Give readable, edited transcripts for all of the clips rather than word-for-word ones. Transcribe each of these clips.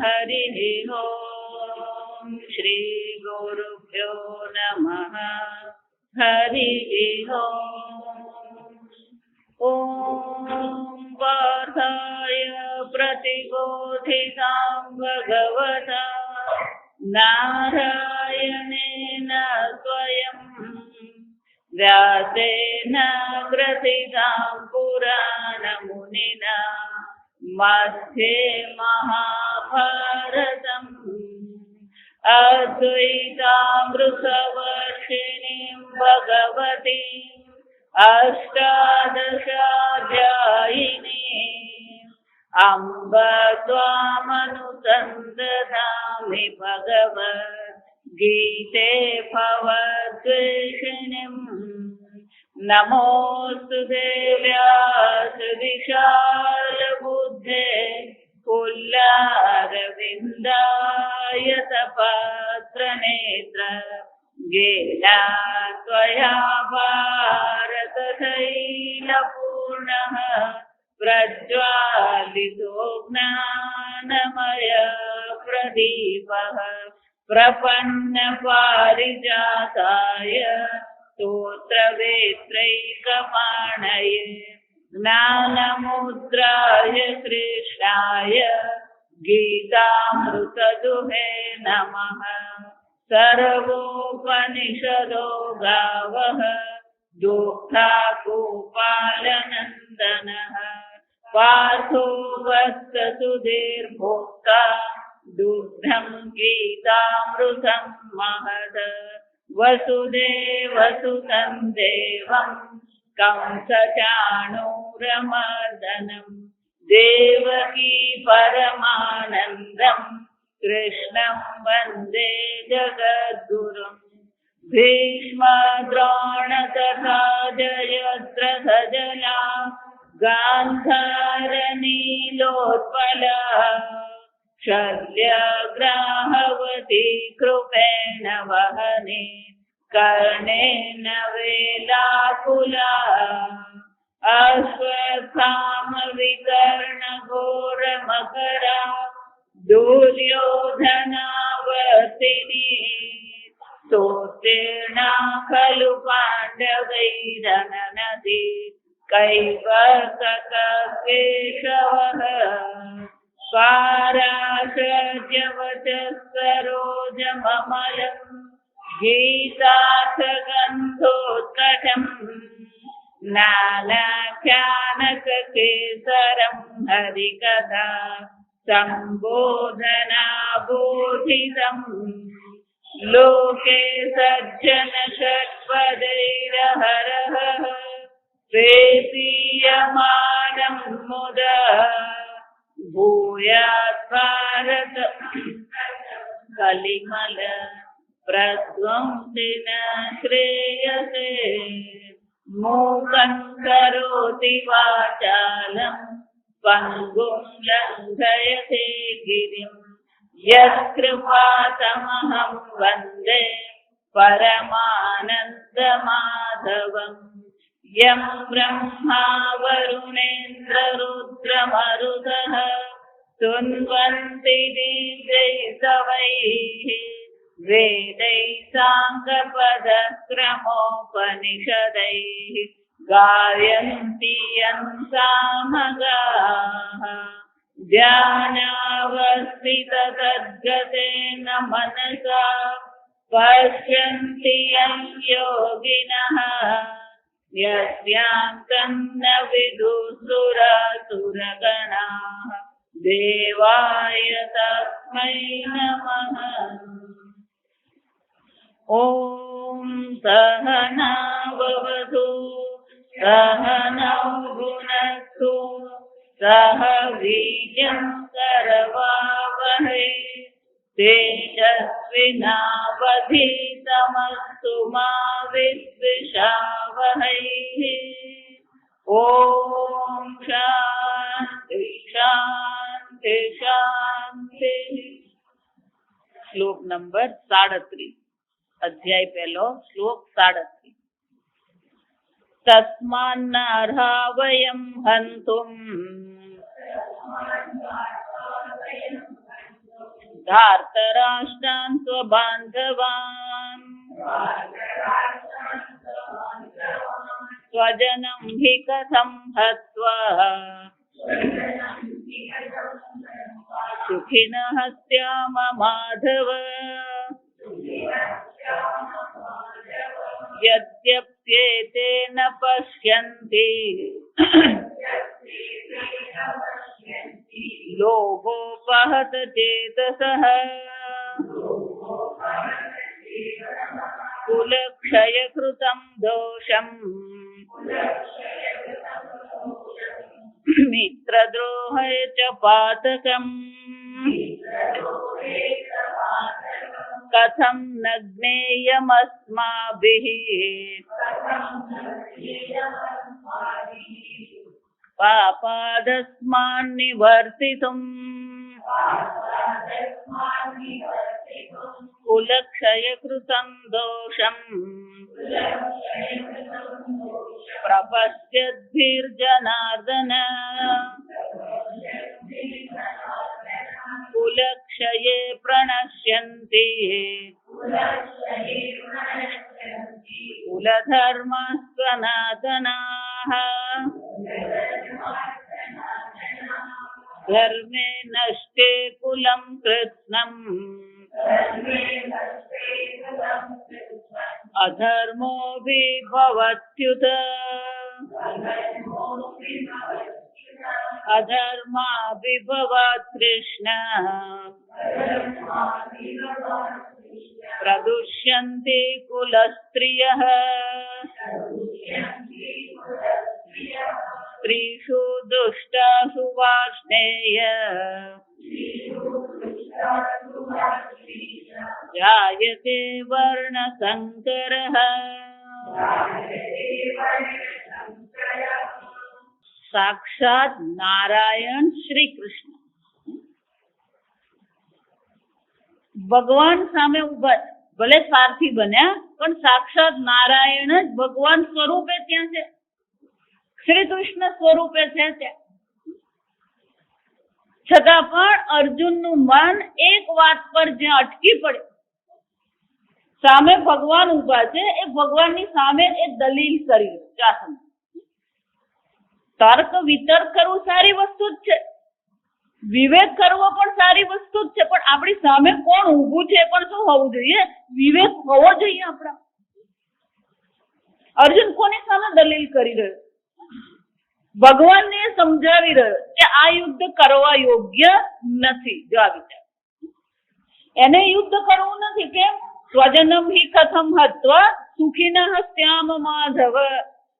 हरिः ओम् श्री गुरुभ्यो नमः हरिः ओम् पार्थाय प्रतिबोधितां भगवता नारायणेन स्वयं व्यासेन ग्रथितां पुराणमुनिना मध्ये महाभारतम् अद्वैतामृतवर्षिणीं भगवतीम् अष्टादशाध्यायिनीम् अम्ब त्वामनुसन्दधामि भगवद्गीते भवद्वेषिणीम् नमोऽस्तु देव्यासुविशालबुद्धे पुल्लारविन्दायतपात्रनेत्र येन त्वया भारतशैलपूर्णः प्रज्वालितो ज्ञानमय प्रदीपः प्रपन्नपारिजाताय स्तोत्रवेत्रैकपाणये ज्ञानमुद्राय कृष्णाय गीतामृतदुहे नमः। सर्वोपनिषदो गावः दुग्धा गोपालनन्दनः पार्थो वत्ससुधीर्भोक्ता दुग्धं गीतामृतं महद वसुदेवसुतं देवं कंसचाणूरमर्दनं देवकी परमानन्दं कृष्णं वन्दे जगद्गुरुं भीष्मद्रोणतथा जयद्रथजला गान्धारनीलोत्पला शल्यग्राहवती कृपेण वहने कर्णेन वेलाकुला अश्वत्थामविकर्णघोरमकरा दुर्योधनावर्तिनी स्तोत्रेणा खलु पाण्डवैरननदी कैवर्तककेशवः पाराशर्यवचः गीतार्थगन्धोत्कटम् नानाख्यानककेसरं हरिकथा सम्बोधनाबोधितम् लोके सज्जनषट्पदैरहरः प्रेतीयमानं मुदा भूयात् भारत कलिमल प्रध्वंसिन श्रेयसे मूकं करोति वाचालं पङ्गुं लङ्घयते गिरिं यत्कृपातमहं वन्दे परमानन्दमाधवम् यं ब्रह्मा वरुणेन्द्ररुद्रमरुतः स्तुन्वन्ति दिव्यैस्तवैः वेदैः साङ्गपदक्रमोपनिषदैः गायन्ति यं सामगाः ध्यानावस्थिततद्गतेन मनसा पश्यन्ति यं योगिनः यस्यान्तं न विदुःसुरासुरगणाः देवाय तस्मै नमः। ॐ सहना भवतु सहनौ भुनक्तु सह वीर्यं करवावहै तेजस्विनावधीतमस्तु मा विद्विषावहै। ॐ शान्ति शान्ति शान्ति। श्लोक नंबर 37 अध्याय पहलो श्लोक 37 तस्मान्नार्हा वयं हन्तुम् धार्तराष्ट्रान् स्वबान्धवान् स्वजनं हि कथं हत्वा सुखिनः स्याम माधव यद्यप्येते न पश्यन्ति लोभोपहत चेतसः कुलक्षयकृतं दोषम् मित्रद्रोहे च पातकम् कथं न ज्ञेयमस्माभिः पापादस्मान्निवर्तितुम् कुलक्षयकृतं दोषम् प्रपश्यद्भिर्जनार्दन कुलक्षये प्रणश्यन्ति कुलधर्मः सनातनाः धर्मे नष्टे कुलं कृत्स्नम् अधर्मोऽभिभवत्युत अधर्माभिभवात् कृष्ण प्रदुष्यन्ति कुलस्त्रियः स्त्रीषु दुष्टासु वार्ष्णेय जायते वर्णसङ्करः साक्षात नारायण श्री કૃષ્ણ ભગવાન સામે ઉભા છે. ભલે સ્વાર્થી બન્યા પણ સાક્ષાત નારાયણ જ ભગવાન સ્વરૂપે ત્યાં છે, શ્રી કૃષ્ણ સ્વરૂપે છે ત્યાં. છતાં પણ અર્જુનનું મન એક વાત પર જ્યાં અટકી પડે, સામે ભગવાન ઉભા છે, એ ભગવાનની સામે એ દલીલ કરી ચાસમ. તર્ક વિતર્ક કરવું સારી વસ્તુ જ છે, વિવેક કરવો પણ સારી વસ્તુ જ છે, પણ આપણી સામે કોણ ઊભું છે પણ શું હોવું જોઈએ? વિવેક હોવો જોઈએ આપણા. અર્જુન કોની સામે દલીલ કરી રહ્યો? ભગવાનને સમજાવી રહ્યો કે આ યુદ્ધ કરવા યોગ્ય નથી. જો આ વિચાર, એને યુદ્ધ કરવું નથી. કેમ? સ્વજનમ હિ કથમ હત્વા સુખિનઃ સ્યામ માધવ.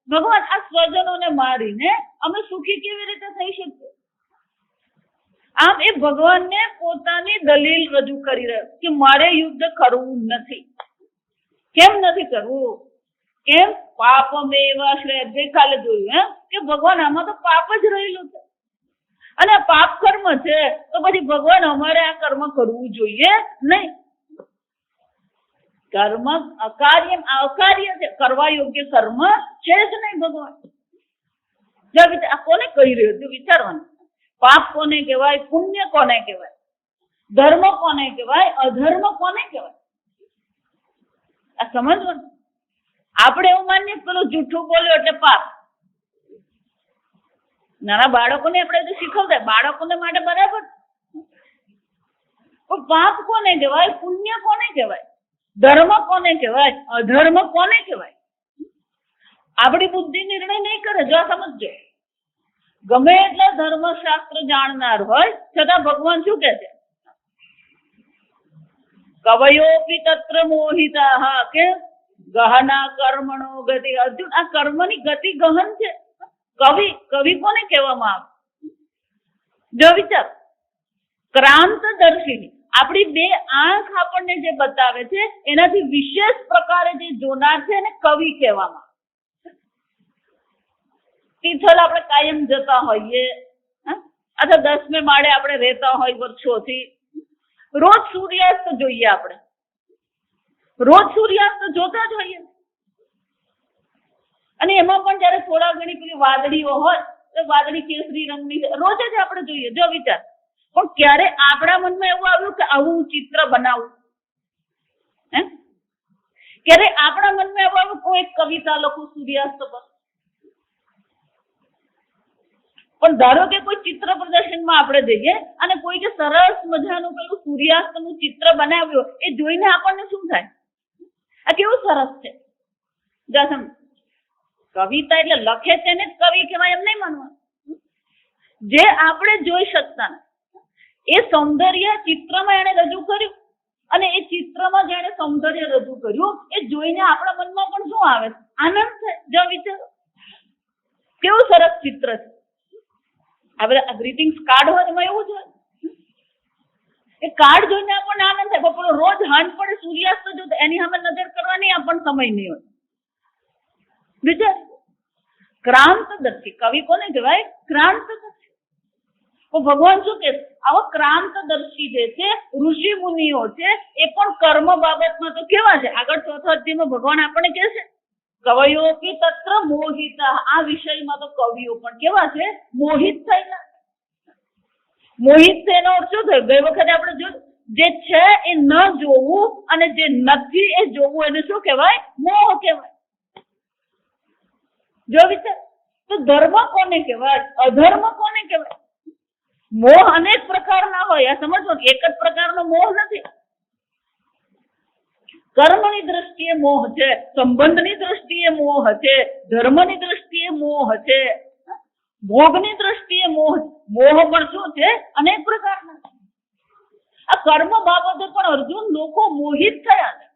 ભગવાન, આ સ્વજનોને મારીને અમે સુખી કેવી રીતે થઈ શકીએ? આમ એ ભગવાનને પોતાની દલીલ રજૂ કરી રહ્યો કે મારે યુદ્ધ કરવું નથી. કેમ નથી કરવું? કેમ? પાપમેવાશ્રય. ગઈકાલે જોયું કે ભગવાન આમાં તો પાપ જ રહેલું છે, અને પાપ કર્મ છે, તો પછી ભગવાન અમારે આ કર્મ કરવું જોઈએ નહીં. કર્મ અકાર્ય છે, કરવા યોગ્ય કર્મ છે જ નહીં ભગવાન. આ કોને કહી રહ્યો છે? વિચારવાનું. પાપ કોને કહેવાય? પુણ્ય કોને કહેવાય? ધર્મ કોને કહેવાય? અધર્મ કોને કહેવાય? આ સમજવાનું. આપણે એવું માનીએ પેલું જૂઠું બોલ્યો એટલે પાપ. નાના બાળકોને આપણે શીખવતા, બાળકોને માટે બરાબર. પણ પાપ કોને કહેવાય? પુણ્ય કોને કહેવાય? ધર્મ કોને કહેવાય? અધર્મ કોને કહેવાય? આપણી બુદ્ધિ નિર્ણય નહીં કરે. જો સમજજો, ગમે એટલા ધર્મશાસ્ત્ર જાણનાર હોય છતાં ભગવાન શું કે છે? કવયોપી તત્ર મોહિતા કે ગહના કર્મણો ગતિ. અર્જુન, આ કર્મની ગતિ ગહન છે. કવિ કોને કહેવામાં આવે? જો વિચાર, ક્રાંતદર્શિની. આપણી બે આંખ આપણને જે બતાવે છે એનાથી વિશેષ પ્રકારે જે જોનાર છે એને કવિ કહેવામાં આવે. તિથલ આપણે કાયમ જતા હોઈએ, અથવા 10મે માળે આપણે રહેતા હોય વર્ષોથી, રોજ સૂર્યાસ્ત જોઈએ. આપણે રોજ સૂર્યાસ્ત જોતા જ હોઈએ, અને એમાં પણ જયારે થોડા ઘણી પેલી વાદળીઓ હોય તો વાદળી કેસરી રંગની રોજ જ આપણે જોઈએ. જો વિચાર, પણ ક્યારે આપણા મનમાં એવું આવ્યું કે આવું ચિત્ર બનાવું? હે? ક્યારે આપણા મનમાં એવું આવ્યું કોઈ કવિતા લખું સૂર્યાસ્ત પર? પણ ધારો કે કોઈ ચિત્ર પ્રદર્શનમાં આપણે જઈએ અને કોઈ જે સરસ મજાનું પેલું સૂર્યાસ્તનું ચિત્ર બનાવ્યું, એ જોઈને આપણને શું થાય? આ કેવું સરસ છે. કવિતા એટલે લખે તેને જ કવિ કહેવાય એમ નહીં માનવાનું. જે આપણે જોઈ શકતા એ સૌંદર્ય ચિત્રમાં એને રજૂ કર્યું, અને એ ચિત્રમાં જેને સૌંદર્ય રજૂ કર્યું એ જોઈને આપણા મનમાં પણ શું આવે? આનંદ થાય. જો વિચારો કેવું સરસ ચિત્ર છે. આ બધા ગ્રીટિંગ્સ કાર્ડ હોય એમાં એવું છે, એ કાર્ડ જોઈને આપણને આનંદ થાય, પણ રોજ હાંજ પડે સૂર્યાસ્ત જો એની સામે નજર કરવાની આપણને સમય નહીં હોય. વિચાર, ક્રાંતદર્શી કવિ કોને કહેવાય? ક્રાંતદર્શી. તો ભગવાન શું કે આવા ક્રાંતદર્શી જે છે ઋષિ મુનિઓ છે, એ પણ કર્મ બાબતમાં તો કેવા છે? આગળ ચોથા અધ્યાયમાં ભગવાન આપણને કહે છે કવયો કે તત્ર મોહિતા. આ વિષયમાં તો કવિઓ પણ કેવા છે? મોહિત થયેલા. મોહિત થયેલો અર્થ શું થયો? ગઈ વખતે આપણે જોયું, જે છે એ ન જોવું અને જે નથી એ જોવું, એને શું કહેવાય? મોહ કહેવાય. જો વિચાર, તો ધર્મ કોને કહેવાય? અધર્મ કોને કહેવાય? મોહ અનેક પ્રકારના હોય, આ સમજો. એક જ પ્રકારનો મોહ નથી. કર્મની દ્રષ્ટિએ મોહ છે, સંબંધની દ્રષ્ટિએ મોહ છે, ધર્મની દ્રષ્ટિએ મોહ છે, ભોગની દ્રષ્ટિએ મોહ. મોહ પણ શું છે? અનેક પ્રકારના. આ કર્મ બાબતે પણ અર્જુન લોકો મોહિત થયા છે.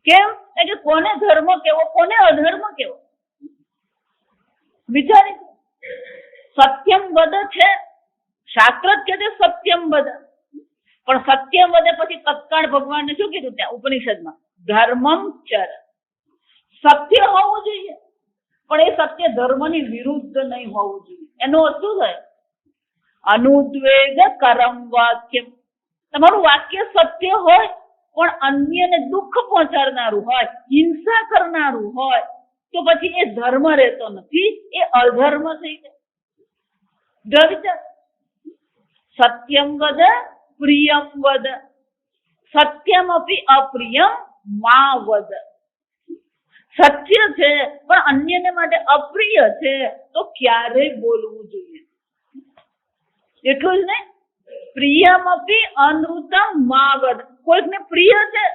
કેમ? કે કોને ધર્મ કેવો, કોને અધર્મ કેવો? વિચારી, સત્યમ વદ છે, શાસ્ત્ર જ કે છે સત્યમ વદ, પણ સત્યમ વદે પછી તત્કાળ ભગવાને શું કીધું ત્યાં ઉપનિષદમાં? ધર્મમ ચર. સત્ય હોવું જોઈએ, પણ એ સત્ય ધર્મની વિરુદ્ધ નહીં હોવું જોઈએ. એનો અર્થ શું થાય? અનુદ્વેગ કરમ વાક્યમ. તમારું વાક્ય સત્ય હોય પણ અન્યને દુઃખ પહોંચાડનારું હોય, હિંસા કરનારું હોય, તો પછી એ ધર્મ રહેતો નથી, એ અધર્મ થઈ જાય. જો વિચાર, સત્યમ વદ પ્રિયમ વદ, સત્યમ અપી અપ્રિયમ મા વદ. સત્ય છે પણ અન્યને માટે અપ્રિય છે, તો ક્યારેય બોલવું જોઈએ. એટલું જ નહીં, પ્રિયમ અપી અનૃતમ મા વદ. કોઈકને પ્રિય છે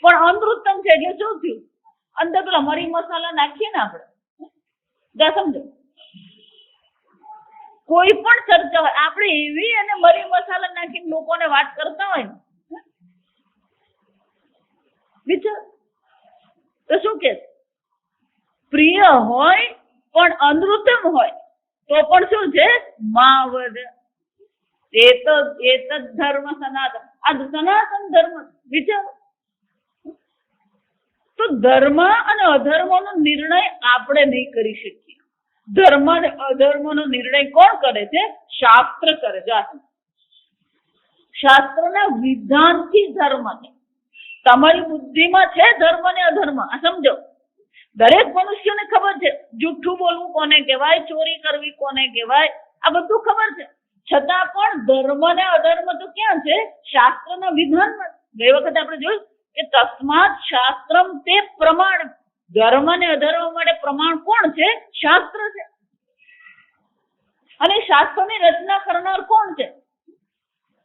પણ અનૃતમ છે, એટલે શું થયું? અંદર પેલા મરી મસાલા નાખીએ ને આપણે, સમજો, કોઈ પણ ચર્ચા હોય, આપણે એવી અને મરી મસાલા નાખીને લોકોને વાત કરતા હોય ને, વિચાર, તો શું કે પ્રિય હોય પણ અનૃતમ હોય તો પણ શું છે? માવદ. એતદ ધર્મ સનાતન. આ સનાતન ધર્મ. વિચાર, તો ધર્મ અને અધર્મનો નિર્ણય આપણે નહીં કરી શકીએ. ધર્મ અને અધર્મનો નિર્ણય કોણ કરે છે? શાસ્ત્ર કરે છે. શાસ્ત્રના વિધાનથી ધર્મ છે. તમારી બુદ્ધિમાં છે ધર્મ અને અધર્મ. આ સમજો, દરેક મનુષ્યને ખબર છે જૂઠું બોલવું કોને કહેવાય, ચોરી કરવી કોને કહેવાય, આ બધું ખબર છે. છતાં પણ ધર્મ અને અધર્મ તો ક્યાં છે? શાસ્ત્રના વિધાનમાં. ગઈ વખતે આપણે જોયું કે તસ્માત શાસ્ત્રમ તે પ્રમાણ. ધર્મ અને અધર્મ માટે પ્રમાણ કોણ છે? શાસ્ત્ર છે. અને શાસ્ત્રની રચના કરનાર કોણ છે?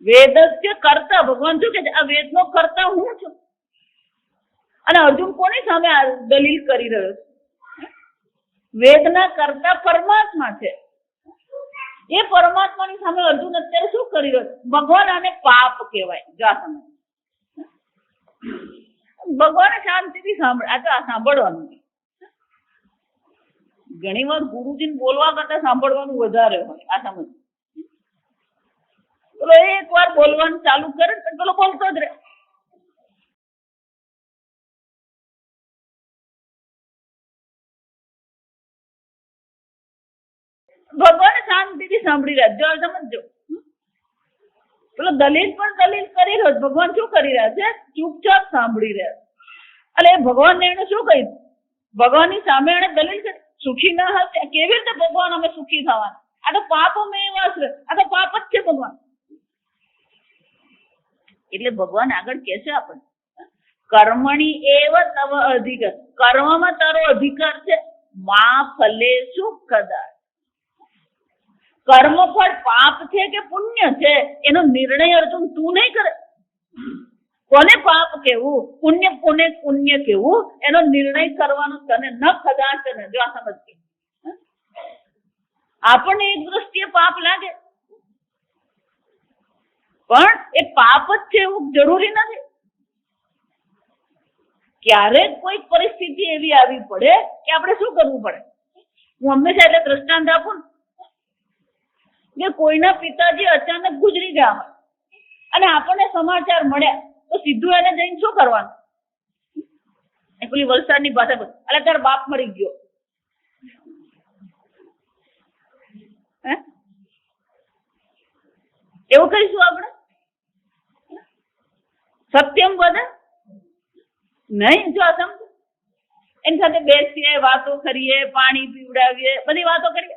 વેદસ્ય કર્તા. ભગવાન શું કે છે? આ વેદનો કર્તા હું છું. અને અર્જુન કોની સામે દલીલ કરી રહ્યો છે? વેદના કર્તા પરમાત્મા છે. એ પરમાત્માની સામે અર્જુન અત્યારે શું કરી રહ્યો છે? ભગવાન આને પાપ કહેવાય. જા સમજ. ભગવાને શાંતિથી સાંભળે. આ તો આ સાંભળવાનું. ઘણી વાર ગુરુજીને બોલવા કરતા સાંભળવાનું વધારે હોય. આ સમજ. પેલો એક વાર બોલવાનું ચાલુ કરે તો પેલો બોલતો જ રહે. ભગવાન શાંતિથી સાંભળી રહ્યા. જો સમજો, પેલો દલીલ પણ દલીલ કરી રહ્યો. ભગવાન શું કરી રહ્યા છે? ચૂપચાપ સાંભળી રહ્યા. એટલે એ ભગવાનને એને શું કહ્યું? ભગવાનની સામે એને દલીલ કરી. સુખી ના હશે કેવી રીતે ભગવાન અમે સુખી થવાના? આ તો પાપ અમે એવા છે. આ તો પાપ જ છે ભગવાન. એટલે ભગવાન આગળ કહે છે આપણને, કર્મણી એવ તવ અધિકાર, કર્મમાં તારો અધિકાર છે, મા ફલેષુ કદાચ. કર્મફળ પાપ છે કે પુણ્ય છે એનો નિર્ણય અર્જુન તું નહીં કરે. કોને પાપ કેવું, પુણ્ય કેવું, એનો નિર્ણય કરવાનો તને ન કદાચ તને. જો આ સમજ, આપણને એક દ્રષ્ટિએ પાપ લાગે પણ એ પાપ જ છે એવું જરૂરી નથી. ક્યારેક કોઈ પરિસ્થિતિ એવી આવી પડે કે આપણે શું કરવું પડે. હું હંમેશા એટલે દ્રષ્ટાંત આપું કે કોઈના પિતાજી અચાનક ગુજરી ગયા હોય અને આપણને સમાચાર મળ્યા તો સીધું એને જઈને શું કરવાનું? એ પેલી વલસાડની ભાષા, અરે તાર બાપ મરી ગયો, એવું કહીશું આપણે? સત્યમ વધે નહીં. જો આ સમજો, એની સાથે બેસીએ, વાતો કરીએ, પાણી પીવડાવીએ, બધી વાતો કરીએ,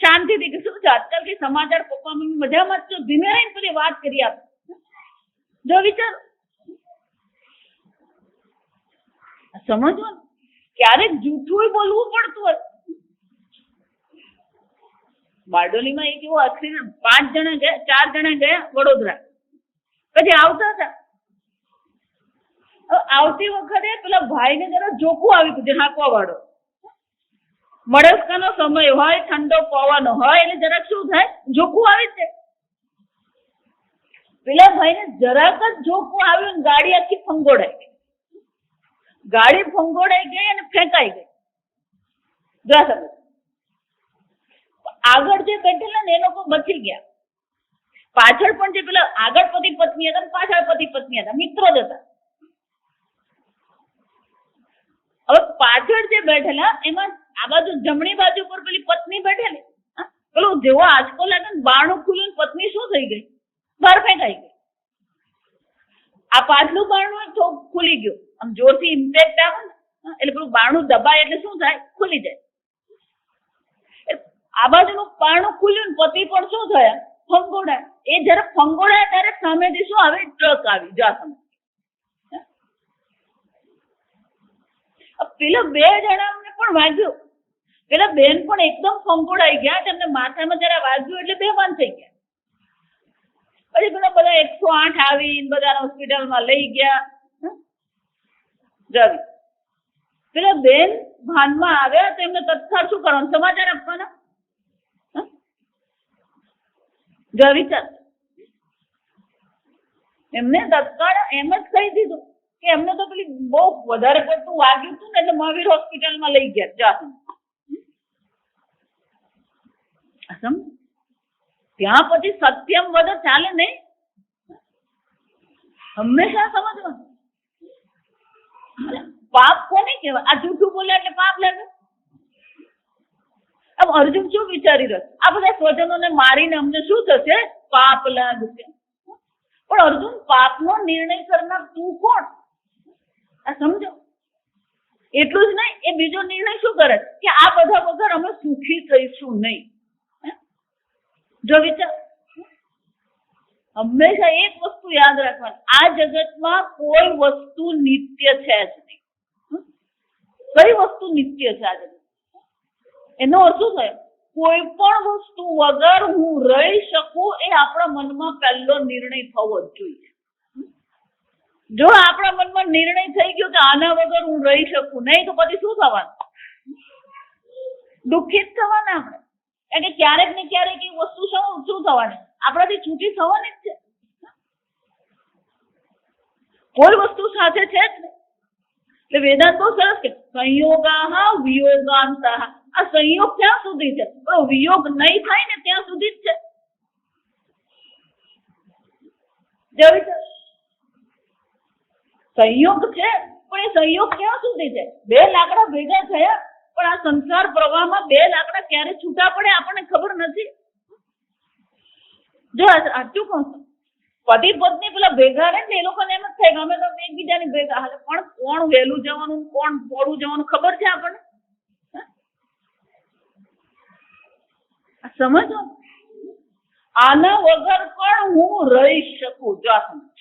શાંતિથી કે શું છે આજકાલ કે સમાચાર, પપ્પા મમ્મી મજામાં જ છો, ધીમે રહીને પછી વાત કરી આપે. જો વિચારો, સમજવાનું ક્યારેક જૂઠું બોલવું પડતું હોય. બારડોલીમાં એક એવો એક્સિડન્ટ, 4 જણા ગયા વડોદરા, પછી આવતા હતા, આવતી વખતે પેલા ભાઈને જરા જોખું આવી ગયું, હાંકવા વાળો, મળસ્કાનો સમય હોય, ઠંડો પવન હોય એટલે જરાક શું થાય, જોખું આવી જ જાય. પેલા ભાઈને જરાક જ જોખું આવ્યું, ગાડી આખી ફંગોળાઈ ગઈ. ગાડી ફંગોળાઈ ગઈ અને ફેંકાઈ ગઈ. આગળ જે બેઠેલા ને એ લોકો બચી ગયા, પાછળ પણ જે પેલા આગળ પતિ પત્ની હતા, પાછળ પતિ પત્ની હતા, મિત્રો જ હતા. હવે પાછળ જે બેઠેલા એમાં આ બાજુ જમણી બાજુ પર પેલી પત્ની બેઠેલી, પેલું જેવો આંચકો લાગે ને બારણું ખુલ્યું, પત્ની શું થઈ ગઈ, બહાર ફેંકાઈ ગઈ. આ પાછલું બારણું ખુલી ગયું, આમ જોરથી ઇમ્પેક્ટ આવે ને એટલે પેલું બારણું દબાય એટલે શું થાય, ખુલી જાય. આ બાજુનું બારણું ખુલ્યું ને પતિ પણ શું થયા, ફંગોળાય. એ જયારે ફંગોળાય ત્યારે સામેથી શું આવે, ટ્રક આવી. જા સમજ, પેલા 2 જણાને પણ વાગ્યું, પેલા બેન પણ એકદમ ફંગોળાઈ ગયા, તેમને માથામાં જરા વાગ્યું એટલે બેભાન થઈ ગયા. પછી પેલા બધા 108 આવીને બધા હોસ્પિટલમાં લઈ ગયા. રવિ પેલા બેન ભાનમાં આવ્યા તો એમને તત્કાળ શું કરવાનું, સમાચાર આપવાના. વિચાર, એમને તત્કાળ એમ જ કહી દીધું કે એમને તો પેલી બહુ વધારે પડતું વાગ્યું હતું ને એટલે મહાવીર હોસ્પિટલમાં લઈ ગયા. જા ત્યાં પછી સત્યમ વધે ચાલે નહીં, હંમેશા સમજવાનું. પાપ કોને કહેવાય? આ જૂઠું બોલે એટલે પાપ લાગે. અર્જુન શું વિચારી રહ્યો, આ બધા સ્વજનોને મારીને અમને શું થશે, પાપ લાગશે. પણ અર્જુન, પાપનો નિર્ણય કરનાર તું કોણ? આ સમજો. એટલું જ નહીં, એ બીજો નિર્ણય શું કરે કે આ બધા વગર અમે સુખી થઈશું નહીં. જો વિચાર, હંમેશા એક વસ્તુ યાદ રાખવાની, આ જગતમાં કોઈ વસ્તુ નિત્ય છે જ નહીં. કઈ વસ્તુ નિત્ય છે આ જગત? એનો અર્થ શું થયો, કોઈ પણ વસ્તુ વગર હું રહી શકું એ આપણા મનમાં પહેલો નિર્ણય થવો જ જોઈએ. જો આપણા મનમાં નિર્ણય થઈ ગયો કે આના વગર હું રહી શકું નહીં, તો પછી શું થવાનું, દુઃખિત થવાના આપણે. એટલે ક્યારેક ને ક્યારેક એ વસ્તુ શું થવાની, આપણાથી છૂટી થવાની જ છે. કોઈ વસ્તુ સાથે છે જ નહીં. એટલે વેદાંત બહુ સરસ કે સંયોગા વિયોગાંતઃ. આ સંયોગ ક્યાં સુધી છે, પણ વિયોગ નહીં થાય ને ત્યાં સુધી જ છે. સંયોગ છે પણ એ સંયોગ ક્યાં સુધી છે? 2 લાકડા ભેગા થયા પણ આ સંસાર પ્રવાહમાં 2 લાકડા ક્યારે છૂટા પડે આપણને ખબર નથી. જો સાચું કહું, પતિ પત્ની પેલા ભેગા રહે ને એ લોકોને એમ જ થાય કે અમે તો એકબીજાની ભેગા હાલે, પણ કોણ વહેલું જવાનું કોણ મોડું જવાનું ખબર છે આપણને? સમજો, આના વગર પણ હું રહી શકું. જો સમજ,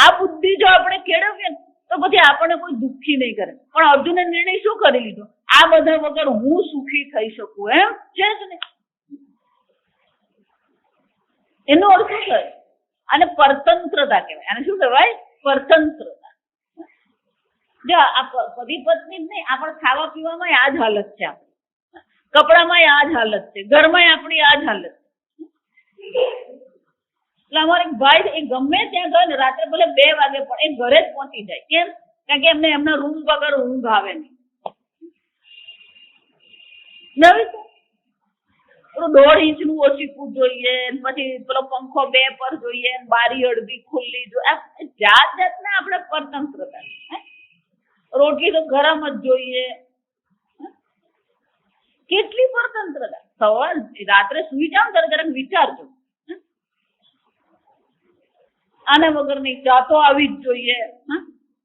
આ બુદ્ધિ જો આપણે કેળવીએ તો પછી આપણને કોઈ દુઃખી નહીં કરે. પણ અર્જુને નિર્ણય શું કરી લીધો? આ બધા વગર હું સુખી થઈ શકું એમ છે જ ને. એનો અર્થ શું થાય? આને પરતંત્રતા કહેવાય. આને શું કહેવાય? પરતંત્રતા. જો આ પતિ પત્ની જ નહીં, આપણે ખાવા પીવામાં આ જ હાલત છે, આપણી કપડામાં આ જ હાલત છે, ઘરમાં આપણી આ જ હાલત છે. એટલે અમારે એક ભાઈ એ ગમે ત્યાં ગયો ને રાત્રે ભલે 2 વાગે પણ એ ઘરે જ પહોંચી જાય. કેમ? કારણ કે એમને એમના રૂમ વગર ઊંઘ આવે નહીં. પેલું 1.5 ઇંચનું ઓછીકું જોઈએ, પછી પેલો પંખો 2 પર જોઈએ, બારી અડધી ખુલ્લી જોઈએ, જાત જાતના આપણે પરતંત્રતા. રોટલી તો ગરમ જ જોઈએ. કેટલી પરતંત્રતા! સવાર રાત્રે સુઈ જાવ ત્યારે જરાક વિચારજો, આના વગરની ચા તો આવી જ જોઈએ.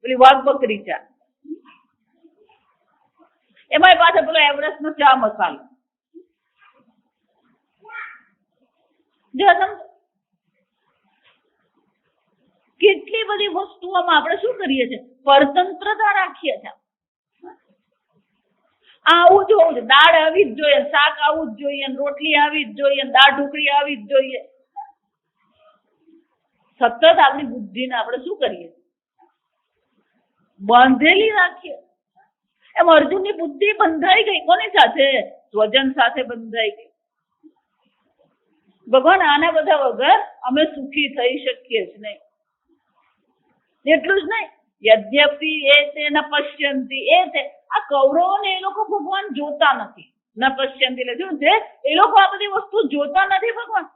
પેલી વાઘ બકરી ચા, એમાં પાછો પેલો એવરેસ્ટ નો ચા મસાલો. કેટલી બધી વસ્તુઓમાં આપણે શું કરીએ છીએ? પરતંત્રતા રાખીએ છીએ. આવું જ હોવું જોઈએ, દાળ આવી જ જોઈએ, શાક આવું જ જોઈએ, રોટલી આવી જ જોઈએ, દાળ ઢોકળી આવી જ જોઈએ. સતત આપણી બુદ્ધિને આપણે શું કરીએ? બાંધેલી રાખીએ. એમ અર્જુનની બુદ્ધિ બંધાઈ ગઈ. કોની સાથે? સ્વજન સાથે બંધાઈ ગઈ. ભગવાન આના બધા વગર અમે સુખી થઈ શકીએ જ નહીં. એટલું જ નહીં, યદ્યપિ એતે ન પશ્યંતિ એતે. આ કૌરવોને એ લોકો ભગવાન જોતા નથી. ન પશ્યંતિ એટલે શું છે? એ લોકો આ બધી વસ્તુ જોતા નથી ભગવાન.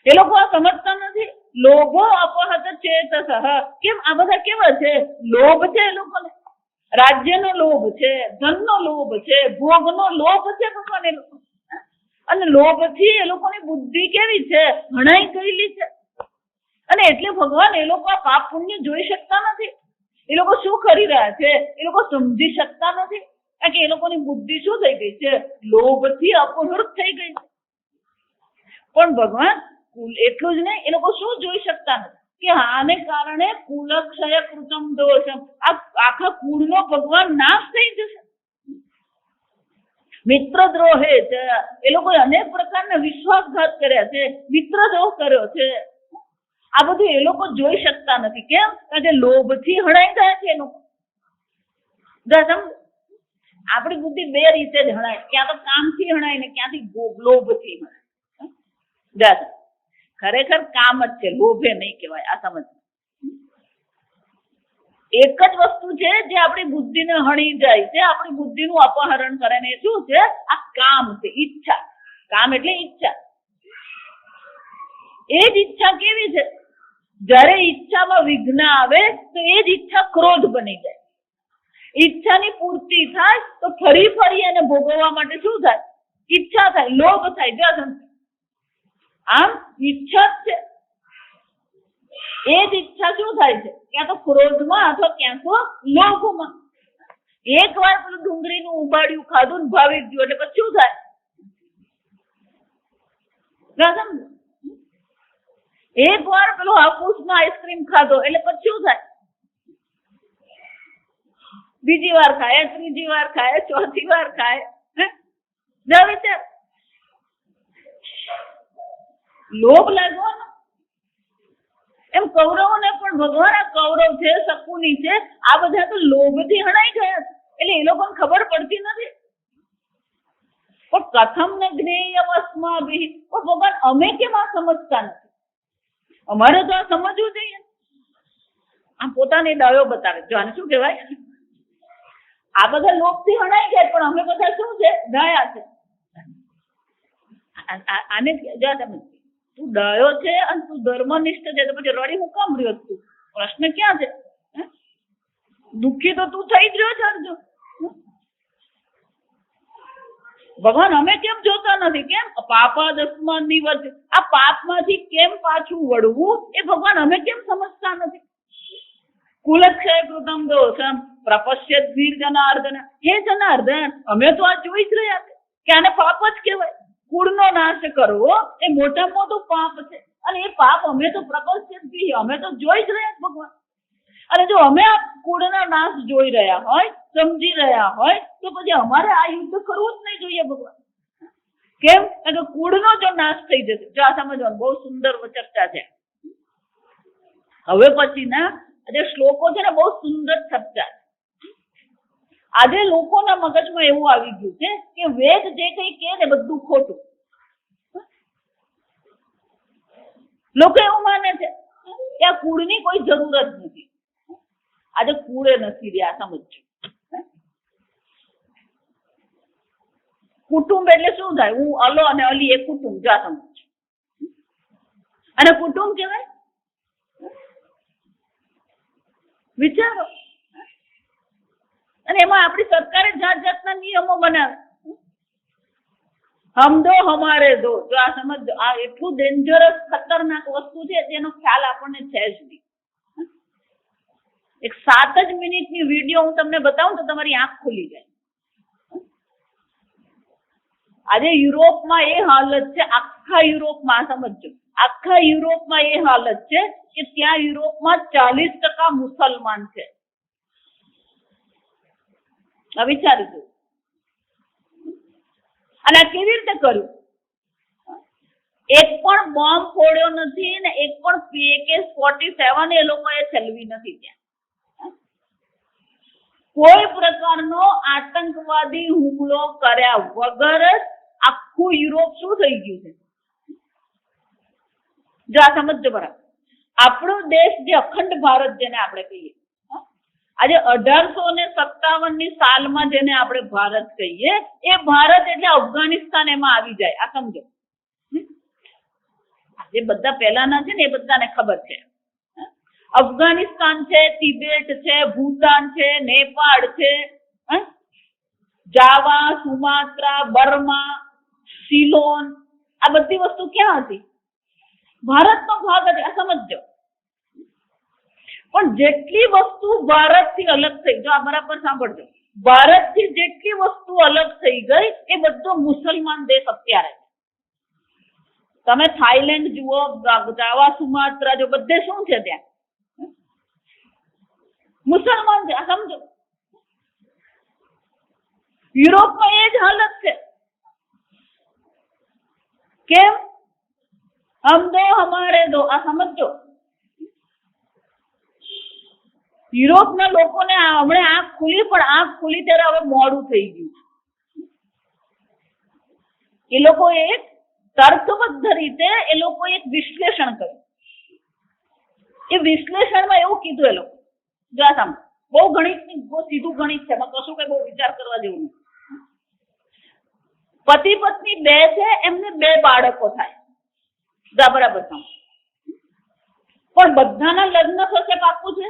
એ લોકો આ સમજતા નથી. લોભો અપહત ચેતસઃ. કેમ? આ બધા કેવા છે? લોભ છે એ લોકોને. રાજ્યનો લોભ છે, ધનનો લોભ છે, ભોગનો લોભ છે ભગવાન એ લોકો. અને લોભથી એ લોકોની બુદ્ધિ કેવી છે? હણાઈ ગયેલી છે. અને એટલે ભગવાન એ લોકો આ પાપ પુણ્ય જોઈ શકતા નથી. એ લોકો શું કરી રહ્યા છે એ લોકો સમજી શકતા નથી. કારણ કે એ લોકોની બુદ્ધિ શું થઈ ગઈ છે? લોભથી અપહૃત થઈ ગઈ છે. પણ ભગવાન એટલું જ નહીં, એ લોકો શું જોઈ શકતા નથી કે આને કારણે કુલક્ષય કૃતમ દોષમ, આ આખા કુળનો ભગવાન નાશ થઈ જશે. મિત્રદ્રોહે છે, એ લોકોએ અનેક પ્રકારના વિશ્વાસઘાત કર્યા છે, મિત્રદ્રોહ કર્યો છે. આ બધું એ લોકો જોઈ શકતા નથી. કેમ? કારણ કે લોભથી હણાઈ ગયા છે એ લોકો. આપણી બુદ્ધિ 2 રીતે જ હણાય, ક્યાં તો કામથી હણાય ને ક્યાંથી લોભથી હણાય. ખરેખર કામ જ છે, લોભે નહીં કહેવાય. આ સમજ. એક જ વસ્તુ છે જે આપણી બુદ્ધિને હણી જાય છે, આપણી બુદ્ધિનું અપહરણ કરે ને. શું છે? આ કામ છે, ઈચ્છા. કામ એટલે ઈચ્છા. એ જ ઈચ્છા કેવી છે? જ્યારે ઈચ્છામાં વિઘ્ન આવે તો એ જ ઈચ્છા ક્રોધ બની જાય. ઈચ્છાની પૂર્તિ થાય તો ફરી ફરી એને ભોગવવા માટે શું થાય? ઈચ્છા થાય, લોભ થાય. આમ ઈચ્છા જ છે. એ જ ઈચ્છા શું થાય છે? ક્યાં તો ક્રોધમાં અથવા ક્યાં તો લોભમાં. એક વાર પેલું ડુંગળીનું ઉબાડ્યું ખાધું ને ભાવી ગયું એટલે પછી શું થાય? એક વાર પેલો હાફૂસનો આઈસ્ક્રીમ ખાધો એટલે પછી શું થાય? બીજી વાર ખાય, ત્રીજી વાર ખાય, ચોથી વાર ખાય. વિચાર, લોભ લાગવાનો. એમ કૌરવોને પણ ભગવાન, આ કૌરવ છે, શકુની છે, આ બધા તો લોભથી હણાઈ ગયા છે. એટલે એ લોકોને ખબર પડતી નથી. પણ કથમ ને જ્ઞેયમ અસ્માભિઃ. પણ ભગવાન અમે કેમ આ સમજતા નથી? અમારે તો આ સમજવું જોઈએ. આમ પોતાની ડાયો બતાવે. જો આને શું કહેવાય? આ બધા લોભથી હણાઈ ગયા પણ અમે બધા શું છે? ડાયા છે. આને જો તમે, તું ડાયો છે અને તું ધર્મનિષ્ઠ છે તો પછી રડી હું કામ રહ્યો તું? પ્રશ્ન ક્યાં છે? દુઃખી તો તું થઈ જ રહ્યો છે અર્જુન. ભગવાન અમે કેમ જોતા નથી? કેમ? પાપાદસ્માન નિવર્ત. આ પાપમાંથી કેમ પાછું વળવું એ ભગવાન અમે કેમ સમજતા નથી? કુલક્ષય કૃતમ દોષમ પ્રપશ્યત વીર જનાર્દન. હે જનાર્દન, અમે તો આ જોઈ જ રહ્યા છે કે આને પાપ જ કહેવાય. કુળનો નાશ કરવો એ મોટામાં મોટું પાપ છે. અને એ પાપ અમે તો પ્રકર્ષિત બી, અમે તો જોઈ જ રહ્યા ભગવાન. અને જો અમે આ કુળના નાશ જોઈ રહ્યા હોય, સમજી રહ્યા હોય, તો પછી અમારે આ યુદ્ધ કરવું જ નહીં જોઈએ ભગવાન. કેમ? કારણ કે કુળનો જો નાશ થઈ જશે. જો આ સમજવાનું બહુ સુંદર ચર્ચા છે. હવે પછીના જે શ્લોકો છે ને બહુ સુંદર ચર્ચા છે. આજે લોકોના મગજમાં એવું આવી ગયું છે કે વેદ જે કઈ કહે ને બધું ખોટું. લોકો એવું માને છે કે આ કુળની કોઈ જરૂર જ નથી. આજે કુળે નથી રહ્યા, સમજો. કુટુંબ એટલે શું થાય? હું અલો અને અલી એ કુટુંબ. જા સમજ. અને કુટુંબ કહેવાય? વિચારો. અને એમાં આપણી સરકારે જાત જાતના નિયમો બનાવે. હમ દો હમારે દો. જો આ સમજ, આ એટલું ડેન્જરસ ખતરનાક વસ્તુ છે જેનો ખ્યાલ આપણને છે જ નહીં. એક 7 જ મિનિટની વિડીયો હું તમને બતાવું તો તમારી આંખ ખુલી જાય. આજે યુરોપમાં એ હાલત છે, આખા યુરોપમાં, સમજો, આખા યુરોપમાં એ હાલત છે કે ત્યાં યુરોપમાં 40% મુસલમાન છે. વિચારી દો. અને આ કેવી રીતે કર્યું? એક પણ બોમ્બ ફોડ્યો નથી ને એક પણ AK-47 એ લોકોએ ચલવી નથી. ત્યાં કોઈ પ્રકારનો આતંકવાદી હુમલો કર્યા વગર જ આખું યુરોપ શું થઈ ગયું છે? જો આ સમજો બરાબર. આપણો દેશ જે અખંડ ભારત જેને આપણે કહીએ, આજે 1857 સાલમાં જેને આપણે ભારત કહીએ, એ ભારત એટલે અફઘાનિસ્તાન એમાં આવી જાય. આ સમજો. જે બધા પહેલાના છે ને એ બધાને ખબર છે. અફઘાનિસ્તાન છે, તિબેટ છે, ભૂતાન છે, નેપાળ છે, જાવા, સુમાત્રા, બર્મા, સિલોન, આ બધી વસ્તુ ક્યાં હતી? ભારતનો ભાગ હતી. આ સમજો. પણ જેટલી વસ્તુ ભારતથી અલગ થઈ, જો આ બરાબર સાંભળજો, ભારતથી જેટલી વસ્તુ અલગ થઈ ગઈ એ બધો મુસલમાન દેશ અત્યારે. તમે થાઈલેન્ડ જુઓ, જાવા, સુમાત્રા જો, બધે શું છે? ત્યાં મુસલમાન છે. આ સમજો. યુરોપમાં એ જ હાલત છે. કેમ? હમ દો હમારે દો. આ સમજો. યુરોપના લોકોને હમણાં આંખ ખુલી, પણ આંખ ખુલી ત્યારે હવે મોડું થઈ ગયું. એ લોકો એક તર્કબદ્ધ રીતે એ લોકો એક વિશ્લેષણ કર્યું. એ વિશ્લેષણમાં એવું કીધું એ લોકો, જો આ સામે બહુ ગણિત, બહુ સીધું ગણિત છે, એમાં કશું કઈ બહુ વિચાર કરવા જેવું નથી. પતિ પત્ની 2 છે, એમને 2 બાળકો થાય. જા બરાબર સામે. પણ બધાના લગ્ન થશે પાક્કું છે?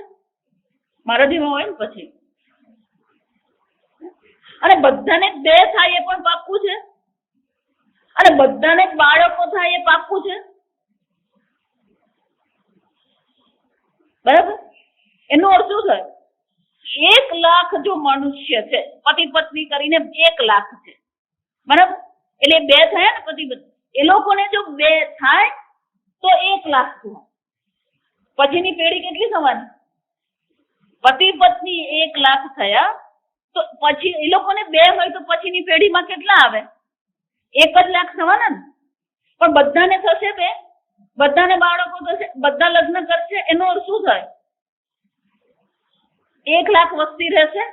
મારા જેવા હોય ને પછી. અને બધાને 2 થાય એ પણ પાક્કું છે? અને બધાને બાળકો થાય એ પાક્કું છે? બરાબર. એનો અર્થ શું થયો? 1 લાખ જો મનુષ્ય છે, પતિ પત્ની કરીને 1 લાખ છે, બરાબર? એટલે 2 થયા ને પતિ પત્ની. એ લોકોને જો 2 થાય તો 1 લાખ થાય. પછીની પેઢી કેટલી થવાની? પતિ પત્ની 1 લાખ થયા તો પછી એ લોકોને 2 હોય તો પછીની પેઢીમાં કેટલા આવે? 1 જ લાખ થવાના ને. પણ બધાને થશે 2, બધાને બાળકો થશે, બધા લગ્ન કરશે, એનો અર્થ શું થાય? 1 લાખ વસ્તી રહેશે.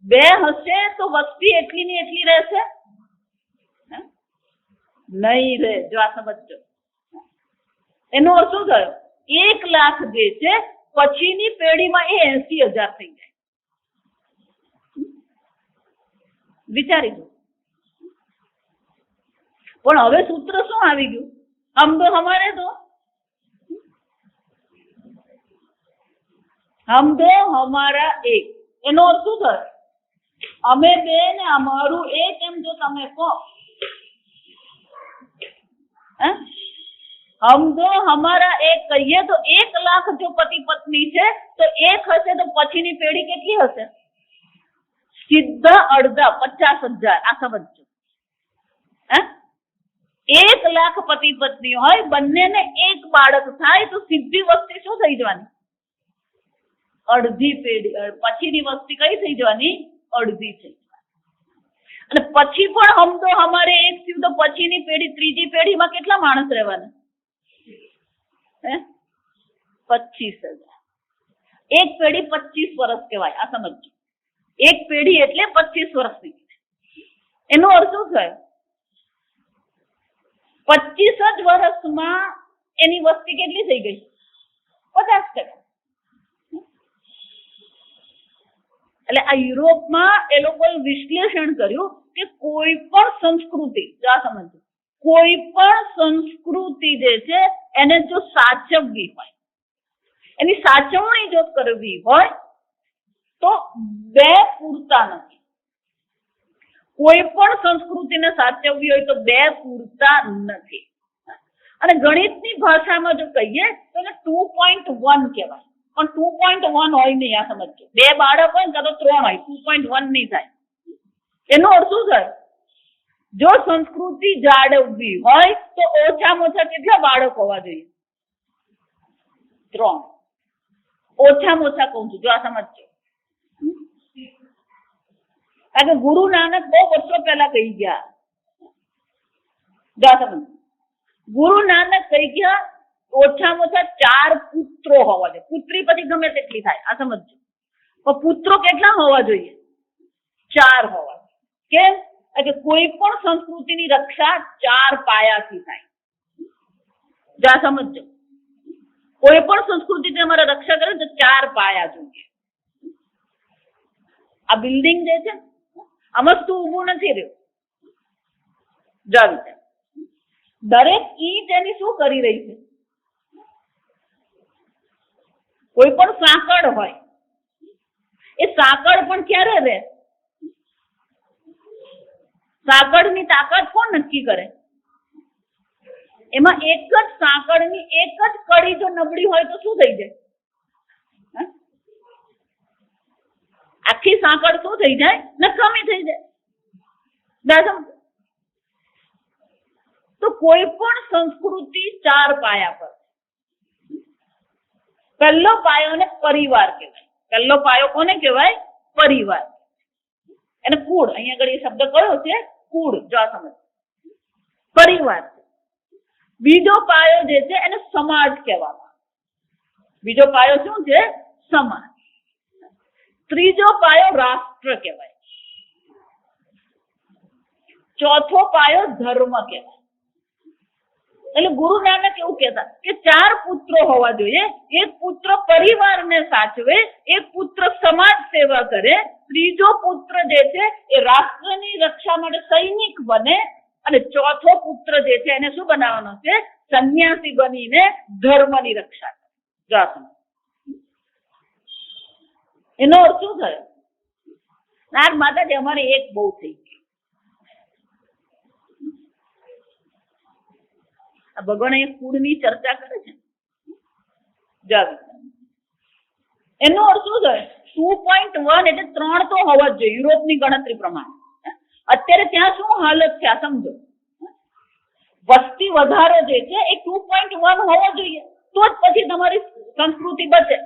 2 હશે તો વસ્તી એટલી ને એટલી રહેશે? નહીં રહે. જો આ સમજો. એનો અર્થ શું થયો? 1 લાખ જે છે પછીની પેઢીમાં એ 80,000 થઈ જાય. વિચારી દો. પણ હવે સૂત્ર શું આવી ગયું? હમ તો હમારે દો. હમ દો હમારા એક. એનો અર્થ શું થયો? અમે 2 ને અમારું 1, એમ જો તમે કહો. હમ દો હમારા એક કહીએ તો 1 લાખ જો પતિ પત્ની છે તો 1 હશે તો પછીની પેઢી કેટલી હશે? સીધા અડધા 50,000. આ સમજો. 1 લાખ પતિ પત્ની હોય, બંનેને એક બાળક થાય તો સીધી વસ્તી શું થઈ જવાની? અડધી પેઢી. પછીની વસ્તી કઈ થઈ જવાની? અડધી થઈ જવાની. અને પછી પણ હમ તો અમારે એક થયું તો પછીની પેઢી, ત્રીજી પેઢીમાં કેટલા માણસ રહેવાના? 25,000. એક પેઢી 25 વર્ષ કહેવાય. આ સમજો, એક પેઢી એટલે 25 વર્ષની. એનો અર્થ શું થયો? 25 જ વર્ષમાં એની વસ્તી કેટલી થઈ ગઈ? 50%. એટલે આ યુરોપમાં એ લોકોએ વિશ્લેષણ કર્યું કે કોઈ પણ સંસ્કૃતિ, જા સમજો, કોઈ પણ સંસ્કૃતિ જે છે એને જો સાચવવી હોય, એની સાચવણી જો કરવી હોય તો 2 પૂરતા નથી. કોઈ પણ સંસ્કૃતિને સાચવવી હોય તો 2 પૂરતા નથી. અને ગણિતની ભાષામાં જો કહીએ તો એને 2.1 કહેવાય. પણ 2.1 હોય નહીં. આ સમજો, 2 બાળક હોય ને તો 3 હોય, 2.1 નહીં થાય. એનો અર્થ શું થાય? જો સંસ્કૃતિ જાળવવી હોય તો ઓછામાં ઓછા કેટલા બાળક હોવા જોઈએ? 3. ઓછામાં ઓછા કહું છું, જો આ સમજો. કારણ કે ગુરુ નાનક બહુ વર્ષો પહેલા કહી ગયા. જો આ સમજો, ગુરુ નાનક કહી ગયા ઓછામાં ઓછા 4 પુત્રો હોવા જોઈએ. પુત્રી પછી ગમે તેટલી થાય. આ સમજો. પણ પુત્રો કેટલા હોવા જોઈએ? 4 હોવા જોઈએ. કેમ? કે કોઈ પણ સંસ્કૃતિની રક્ષા 4 પાયાથી થાય. જો આ સમજો, કોઈ પણ સંસ્કૃતિ અમારે રક્ષા કરે તો 4 પાયા જોઈએ. આ બિલ્ડિંગ જે છે આમાં વસ્તુ ઊભું નથી રહ્યું. જો દરેક ઈંટ એની શું કરી રહી છે? કોઈ પણ સાંકળ હોય, એ સાંકળ પણ ક્યારે રહે? સાંકળની તાકાત કોણ નક્કી કરે? એમાં એક જ સાંકળની એક જ કડી જો નબળી હોય તો શું થઈ જાય? આખી સાંકળ શું થઈ જાય? નકામી થઈ જાય. તો કોઈ પણ સંસ્કૃતિ 4 પાયા પર. પહેલો પાયો ને પરિવાર કહેવાય. પહેલો પાયો કોને કહેવાય? પરિવાર. એને કુળ, અહીંયા આગળ એ શબ્દ કયો છે? કુળ. જો આ સમજ, પરિવાર. બીજો પાયો જે છે એને સમાજ કહેવામાં. બીજો પાયો શું છે? સમાજ. ત્રીજો પાયો રાષ્ટ્ર કહેવાય. ચોથો પાયો ધર્મ કહેવાય. એટલે ગુરુ નાનક એવું કહેતા કે 4 પુત્રો હોવા જોઈએ. એક પુત્ર પરિવારને સાચવે, એક પુત્ર સમાજ સેવા કરે, ત્રીજો પુત્ર જે છે એ રાષ્ટ્રની રક્ષા માટે સૈનિક બને, અને ચોથો પુત્ર જે છે એને શું બનાવવાનો છે? સંન્યાસી બનીને ધર્મની રક્ષા કરે. એનો અર્થ શું થયો? નાર માતાજી અમારે એક બહુ થઈ ગયું. ભગવાન એ કુળની ચર્ચા કરે છે. એનો અર્થ શું થાય? 2.1 એટલે 3 તો હોવા જ જોઈએ યુરોપની ગણતરી પ્રમાણે. અત્યારે ત્યાં શું હાલત છે આ સમજો. વસ્તી વધારો જે છે એ 2.1 હોવો જોઈએ, તો જ પછી તમારી સંસ્કૃતિ બચે.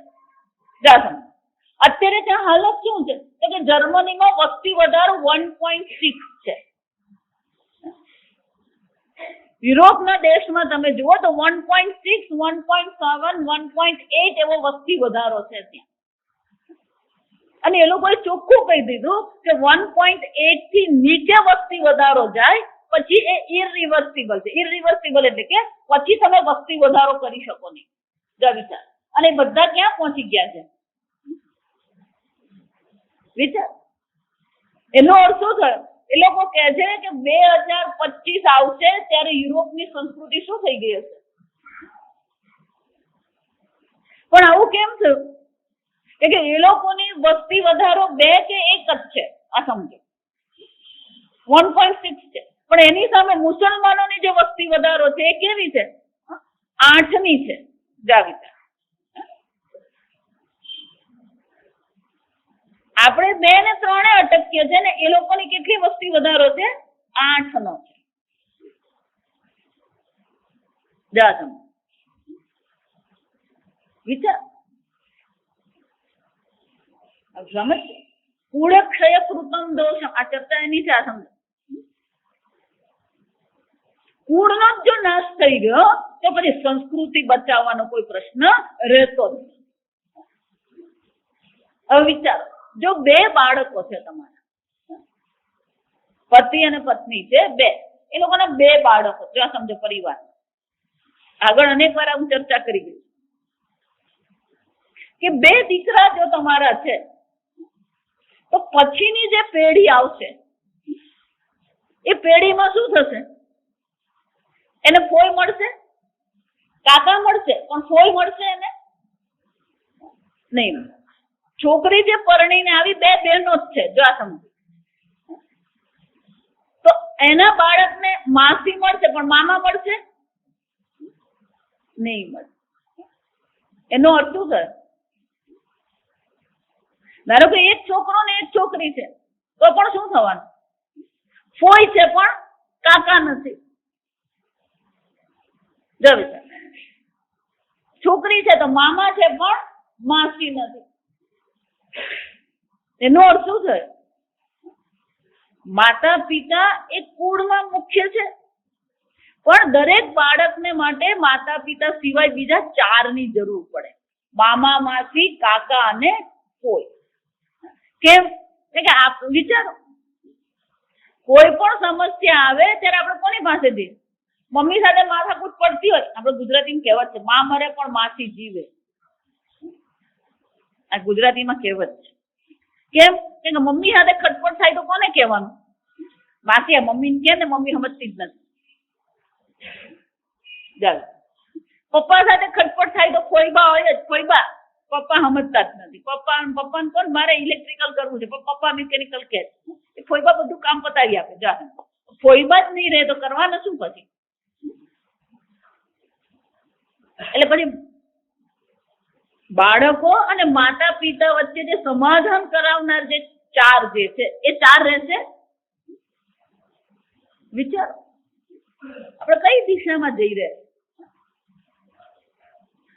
અત્યારે ત્યાં હાલત શું છે? તો કે જર્મનીમાં વસ્તી વધારો 1.6 છે. યુરોપના દેશમાં તમે જુઓ તો 1.6, 1.7, 1.8 એવો વસ્તી વધારો છે ત્યાં. અને એ લોકોએ ચોખ્ખું કહી દીધું કે 1.8 થી નીચે વસ્તી વધારો જાય પછી એ ઇરરિવર્સિબલ છે. ઇરરિવર્સિબલ એટલે કે પછી તમે વસ્તી વધારો કરી શકો નહીં. વિચાર. અને બધા ક્યાં પહોંચી ગયા છે? વિચાર. એનો અર્થ શું થયો? એ લોકો કહે છે કે 2025 આવશે ત્યારે યુરોપની સંસ્કૃતિ શું થઈ ગઈ હશે? પણ આવું કેમ થયું? કે એ લોકોની વસ્તી વધારો 2 કે 1 જ છે. આ સમજો, 1.6 છે. પણ એની સામે મુસલમાનોની જે વસ્તી વધારો છે એ કેવી છે? 8ની છે. વિચાર. આપણે 2 ને 3 અટકીએ છે ને એ લોકોની કેટલી વસ્તી વધારો છે? 8નો છે. જા તમે વિચાર સમજ. કુળક્ષય કૃતમ દોષ, આ ચર્ચા એની છે. આ સમજ, કુળનો જો નાશ થઈ ગયો તો પછી સંસ્કૃતિ બચાવવાનો કોઈ પ્રશ્ન રહેતો નથી. હવે વિચારો, જો બે બાળકો છે તમારા, પતિ અને પત્ની છે બે, એ લોકોના બે બાળકો છે. સમજો પરિવાર, આગળ અનેક વાર હું ચર્ચા કરી ગઈ કે બે દીકરા જો તમારા છે તો પછીની જે પેઢી આવશે એ પેઢીમાં શું થશે? એને ફોઈ મળશે, કાકા મળશે, પણ ફોઈ મળશે એને નહીં. છોકરી જે પરણીને આવી બે બહેનો જ છે, જો આ સમજો, તો એના બાળકને માસી મળશે પણ મામા મળશે નહીં મળે. એનો અર્થ શું થાય? ધારો કે એક છોકરો ને એક છોકરી છે તો પણ શું થવાનું? ફોઈ છે પણ કાકા નથી. છોકરી છે તો મામા છે પણ માસી નથી. એનો અર્થ શું થાય? માતા પિતા એ કુળમાં મુખ્ય છે, પણ દરેક બાળકને માટે માતા પિતા સિવાય બીજા 4 ની જરૂર પડે: મામા, માસી, કાકા અને ફોઈ. કેમ? કે આપ વિચારો, કોઈ પણ સમસ્યા આવે ત્યારે આપણે કોની પાસે જઈએ? મમ્મી સાથે માથાકૂટ પડતી હોય, આપણે ગુજરાતીમાં કહેવત છે, માં મરે પણ માસી જીવે. આ ગુજરાતીમાં કહેવત છે. કેમ? કે મમ્મી સાથે ખટપટ થાય તો કોને કહેવાનું? માસી. મમ્મીને કહે ને મમ્મી સમજતી જ નથી. ચાલો, પપ્પા સાથે ખટપટ થાય તો ફોઈબા હોય જ, ફોઈબા. પપ્પા સમજતા જ નથી. પપ્પાને કોણ, મારે ઇલેક્ટ્રિકલ કરવું છે, પણ પપ્પા મિકેનિકલ કે ફોઈબા બધું કામ પતાવી આપે. જા, ફોઈબા જ નહીં રહે તો કરવાના શું પછી? એટલે પછી બાળકો અને માતા પિતા વચ્ચે જે સમાધાન કરાવનાર જે 4 જે છે એ 4 રહેશે. વિચારો, આપણે કઈ દિશામાં જઈ રહ્યા?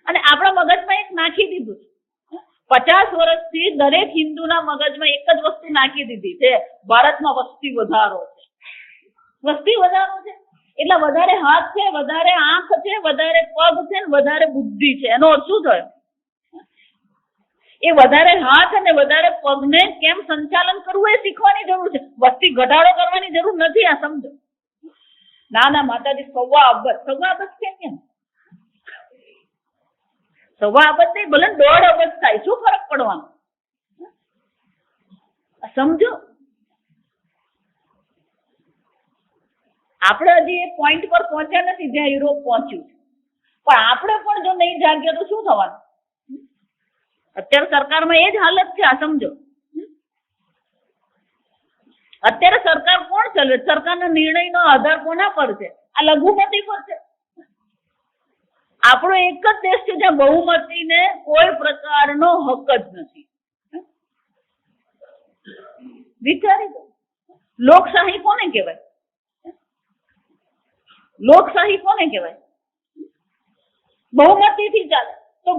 અને આપણા મગજમાં એક નાખી દીધું, 50 વર્ષથી દરેક હિન્દુના મગજમાં એક જ વસ્તુ નાખી દીધી છે: ભારતમાં વસ્તી વધારો છે. વસ્તી વધારો છે એટલે વધારે હાથ છે, વધારે આંખ છે, વધારે પગ છે, વધારે બુદ્ધિ છે. એનો અર્થ શું થયો? એ વધારે હાથ અને વધારે પગને કેમ સંચાલન કરવું એ શીખવાની જરૂર છે. વસ્તી ઘટાડો કરવાની જરૂર નથી. આ સમજો. ના માતાજી, 1.25 અબજ કેમ? 1.25 અબજ નહીં, ભલે 1.5 અબજ થાય, શું ફરક પડવાનો? સમજો, આપણે હજી એ પોઈન્ટ પર પહોંચ્યા નથી જ્યાં યુરોપ પહોંચ્યું છે, પણ આપણે પણ જો નહીં જાગીએ તો શું થવાનું? અત્યારે સરકારમાં એ જ હાલત છે. આ સમજો, અત્યારે સરકાર કોણ ચાલે? સરકારના નિર્ણયનો આધાર કોના પર છે? આ લઘુમતી પર છે. આપણો એક જ દેશ છે જ્યાં બહુમતીને કોઈ પ્રકારનો હક જ નથી. વિચારી દો, લોકશાહી કોને કહેવાય? લોકશાહી કોને કહેવાય? બહુમતીથી ચાલે. તો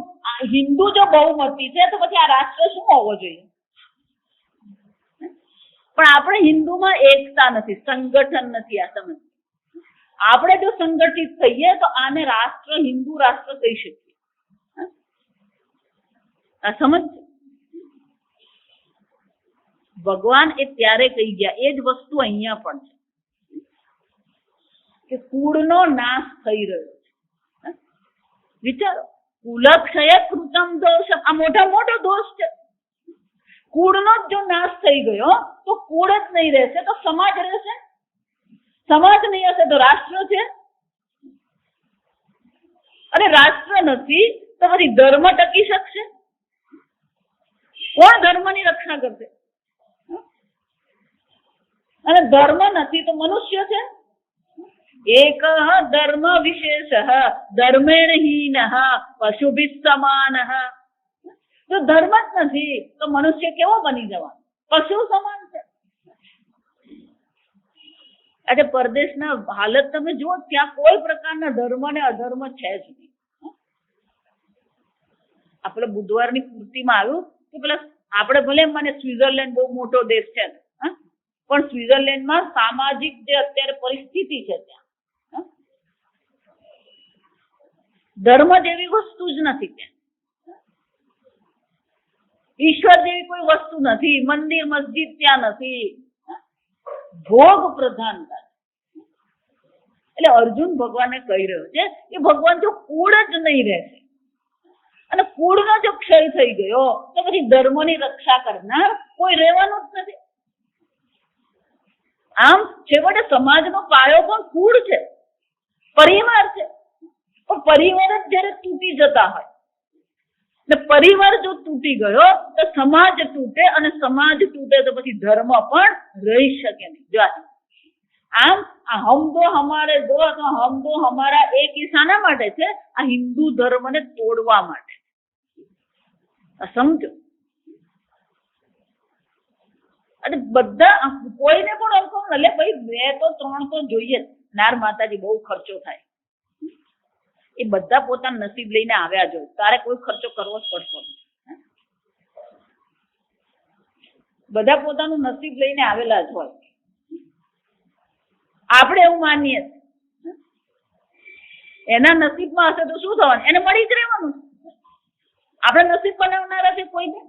હિન્દુ જો બહુમતી છે તો પછી આ રાષ્ટ્ર શું હોવો જોઈએ? પણ આપણે હિન્દુમાં એકતા નથી, સંગઠન નથી. આ સમજ, આપણે જો સંગઠિત થઈએ તો આને રાષ્ટ્ર, હિન્દુ રાષ્ટ્ર કહી શકીએ. આ સમજ, ભગવાન એ ત્યારે કહી ગયા. એ જ વસ્તુ અહીંયા પણ છે કે કુળનો નાશ થઈ રહ્યો છે. વિચારો, કુલક્ષય કૃતમ દોષ, આ મોટો દોષ છે. કુળનો જ જો નાશ થઈ ગયો તો કુળ જ નહીં રહેશે તો સમાજ રહેશે. સમાજ નહીં હશે તો રાષ્ટ્ર છે, અને રાષ્ટ્ર નથી તો પછી ધર્મ ટકી શકશે? કોણ ધર્મની રક્ષા કરશે? અને ધર્મ નથી તો મનુષ્ય છે. એક ધર્મ વિશેષ ધર્મેણ હીન પશુભિ સમાન. જો ધર્મ જ નથી તો મનુષ્ય કેવો બની જવાનો? પશુ સમાન છે. આજે પરદેશના હાલત તમે જુઓ, ત્યાં કોઈ પ્રકારના ધર્મ ને અધર્મ છે જ નહીં. આપણે બુધવારની પૂર્તિમાં આવ્યું કે પેલા આપણે ભલે મને સ્વિટ્ઝરલેન્ડ બહુ મોટો દેશ છે, પણ સ્વિટ્ઝરલેન્ડમાં સામાજિક જે અત્યારે પરિસ્થિતિ છે ત્યાં ધર્મ જેવી વસ્તુ જ નથી. ત્યાં ઈશ્વર જેવી કોઈ વસ્તુ નથી. મંદિર મસ્જિદ ત્યાં નથી. ભોગ પ્રધાનતા. એટલે અર્જુન ભગવાનને કહી રહ્યો છે કે ભગવાન જો કુળ જ નહીં રહેશે અને કુળનો જો ક્ષય થઈ ગયો તો પછી ધર્મની રક્ષા કરનાર કોઈ રહેવાનું જ નથી. આમ છેવટે સમાજનો પાયો પણ કુળ છે, પરિવાર છે. પણ પરિવાર જ જયારે તૂટી જતા હોય ને પરિવાર જો તૂટી ગયો તો સમાજ તૂટે અને સમાજ તૂટે તો પછી ધર્મ પણ રહી શકે નહીં. જો આમ આ હમ દો હમારે દો અથવા હમ દો હમારા એક શાના માટે છે? આ હિન્દુ ધર્મને તોડવા માટે. સમજો. અને બધા કોઈને પણ અલકો એટલે ભાઈ 2 તો 3 તો જોઈએ. નાર માતાજી બહુ ખર્ચો થાય. એ બધા પોતાનું નસીબ લઈને આવ્યા જ હોય. તારે કોઈ ખર્ચો કરવો જ પડતો નથી. બધા પોતાનું નસીબ લઈને આવેલા જ હોય. આપણે એવું માનીએ એના નસીબમાં હશે તો શું થવાનું? એને મળી જ રહેવાનું. આપણે નસીબ બનાવનારા છે કોઈને?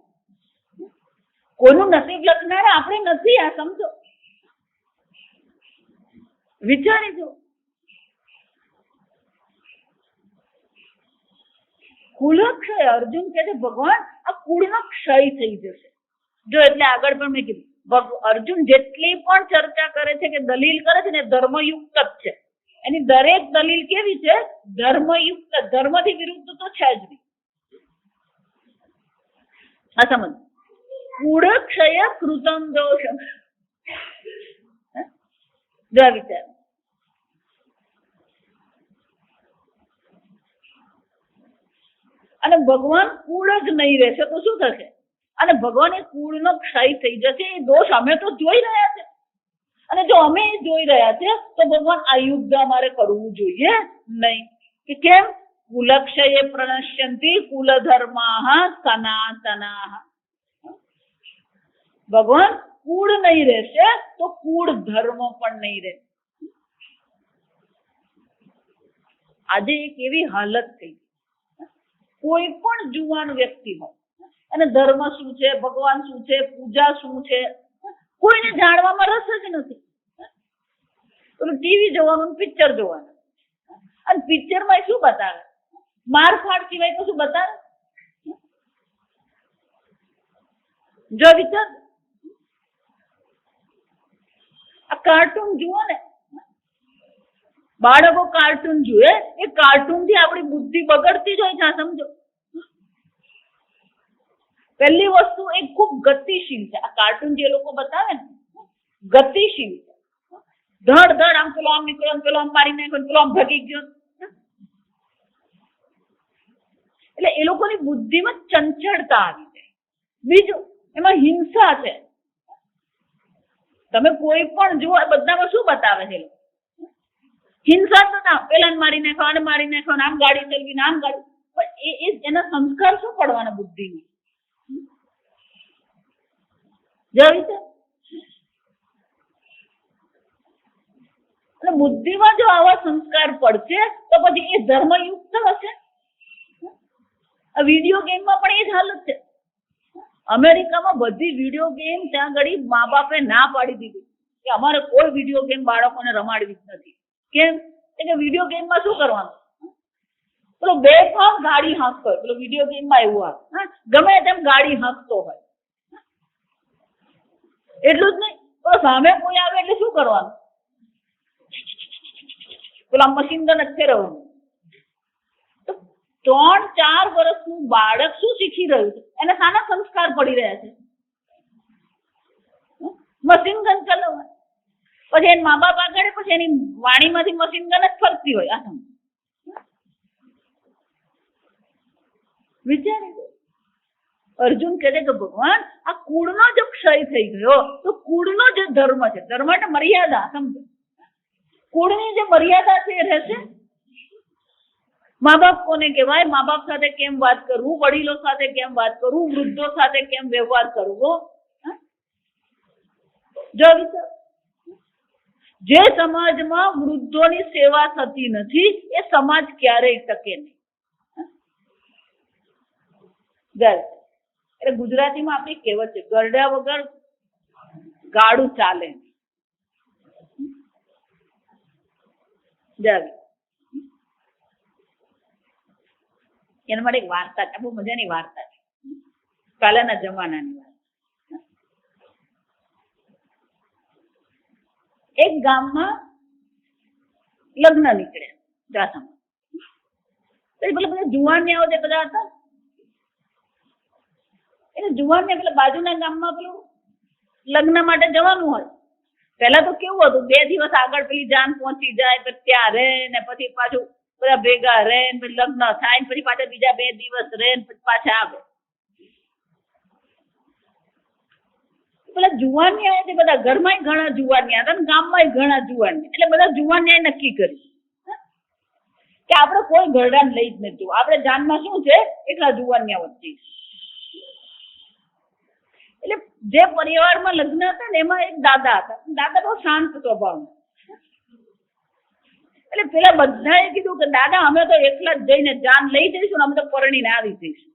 કોઈનું નસીબ લખનારા આપણે નથી. આ સમજો, વિચારી જો. કુલક્ષય. અર્જુન કહે છે ભગવાન આ કુળનો ક્ષય થઈ જશે. જો એટલે આગળ પણ મેં કીધું, અર્જુન જેટલી પણ ચર્ચા કરે છે કે દલીલ કરે છે ને ધર્મયુક્ત જ છે. એની દરેક દલીલ કેવી છે? ધર્મયુક્ત. ધર્મથી વિરુદ્ધ તો છે જ નહીં. આ સમજ. કુળક્ષય કૃતમ દોષમ. જો વિચાર. અને ભગવાન કુળ જ નહીં રહેશે તો શું થશે? અને ભગવાન એ કુળનો ક્ષય થઈ જશે. એ દોષ અમે તો જોઈ રહ્યા છે. અને જો અમે જોઈ રહ્યા છે તો ભગવાન આ યુદ્ધ અમારે કરવું જોઈએ નહીં. કે કેમ? કુલક્ષયે પ્રણશ્યંતિ કુલ ધર્માઃ સનાતનાઃ. ભગવાન કુળ નહીં રહેશે તો કુળ ધર્મ પણ નહીં રહે. આજે એક એવી હાલત થઈ, કોઈ પણ જુવાન વ્યક્તિ હોય અને ધર્મ શું છે, ભગવાન શું છે, પૂજા શું છે, કોઈને જાણવામાં રસ જ નથી. પેલું ટીવી જોવાનું, પિક્ચર જોવાનું. અને પિક્ચરમાં શું બતાવે? મારફાડ સિવાય તો શું બતાવે? જો વિચાર. આ કાર્ટૂન જુઓ ને, બાળકો કાર્ટૂન જુએ. એ કાર્ટૂન થી આપણી બુદ્ધિ બગડતી જ હોય છે. સમજો. પહેલી વસ્તુ એ ખૂબ ગતિશીલ છે. આ કાર્ટૂન જે લોકો બતાવે ને ગતિશીલ છે. ધડ ધડ આમ પેલો આમ નીકળ્યો, પેલો આમ મારી નાખ્યો, પેલો આમ ભાગી ગયો. એટલે એ લોકોની બુદ્ધિમાં ચંચળતા આવી જાય. બીજું એમાં હિંસા છે. તમે કોઈ પણ જુઓ બધામાં શું બતાવે છે? હિંસા તો ના, પેલા મારી નાખો, આને મારી નાખો, આમ ગાડી ચલવી, આમ ગાડી. પણ એના સંસ્કાર શું પડવાના બુદ્ધિમાં? અને બુદ્ધિમાં જો આવા સંસ્કાર પડશે તો પછી એ ધર્મયુક્ત હશે. વિડીયો ગેમમાં પણ એ જ હાલત છે. અમેરિકામાં બધી વિડીયો ગેમ ત્યાં આગળ મા બાપે ના પાડી દીધી કે અમારે કોઈ વિડીયો ગેમ બાળકોને રમાડવી જ નથી. કેમ? કે વિડીયો ગેમમાં શું કરવાનું? પેલો બેફામ ગાડી હાંકતો હોય. પેલો વિડીયો ગેમમાં એવું આવે, ગમે તેમ ગાડી હાંકતો હોય. એટલું જ નહીં, પેલો સામે કોઈ આવે એટલે શું કરવાનું? પેલા મશીન ગન જ ફેરવવાનું. 3-4 વર્ષનું બાળક શું શીખી રહ્યું છે? એને શાના સંસ્કાર પડી રહ્યા છે? મશીન ગન ચલાવવા. પછી એના મા બાપ આગળ પછી એની વાણીમાંથી મશીન ગન જ ફરતી હોય. આ વિચારે. અર્જુન કહે છે કે ભગવાન આ કુળનો જો ક્ષય થઈ ગયો તો કુળનો જે ધર્મ છે, ધર્મ એટલે મર્યાદા. સમજો. કુળની જે મર્યાદા છે એ રહેશે. મા બાપ કોને કહેવાય, મા બાપ સાથે કેમ વાત કરવું, વડીલો સાથે કેમ વાત કરવું, વૃદ્ધો સાથે કેમ વ્યવહાર કરવો. જો વિચાર, જે સમાજમાં વૃદ્ધોની સેવા થતી નથી એ સમાજ ક્યારેય ટકે નહીં. એટલે ગુજરાતીમાં આપણી કહેવત છે, ગરડા વગર ગાડું ચાલે. એના માટે એક વાર્તા છે, બહુ મજાની વાર્તા છે, પહેલાના જમાનાની વાત. એક ગામમાં લગ્ન નીકળ્યા જાથામાં. પેલા બધા જુવાનિયાઓ જે બધા હતા, એટલે જુવાનિયા પેલા બાજુના ગામમાં પેલું લગ્ન માટે જવાનું હોય. પેલા તો કેવું હતું, 2 દિવસ આગળ પેલી જાન પહોંચી જાય, પછી ત્યાં રહે ને પછી પાછું બધા ભેગા રહે ને પછી લગ્ન થાય ને પછી પાછા બીજા 2 દિવસ રહે ને પછી પાછા આવે. પેલા જુવાનિયા જે બધા ઘરમાં ઘણા જુવાનિયા હતા ને ગામમાં ઘણા જુવાનિયા, એટલે બધા જુવાનિયાએ નક્કી કર્યું કે આપણે કોઈ ઘરડાને લઈ જ નથી જવું, આપણે જાનમાં શું છે એટલા જુવાનિયા વચ્ચે. એટલે જે પરિવારમાં લગ્ન હતા ને એમાં એક દાદા હતા. દાદા બહુ શાંત સ્વભાવના. એટલે પેલા બધાએ કીધું કે દાદા અમે તો એકલા જ જઈને જાન લઈ જઈશું ને અમે તો પરણીને આવી જઈશું.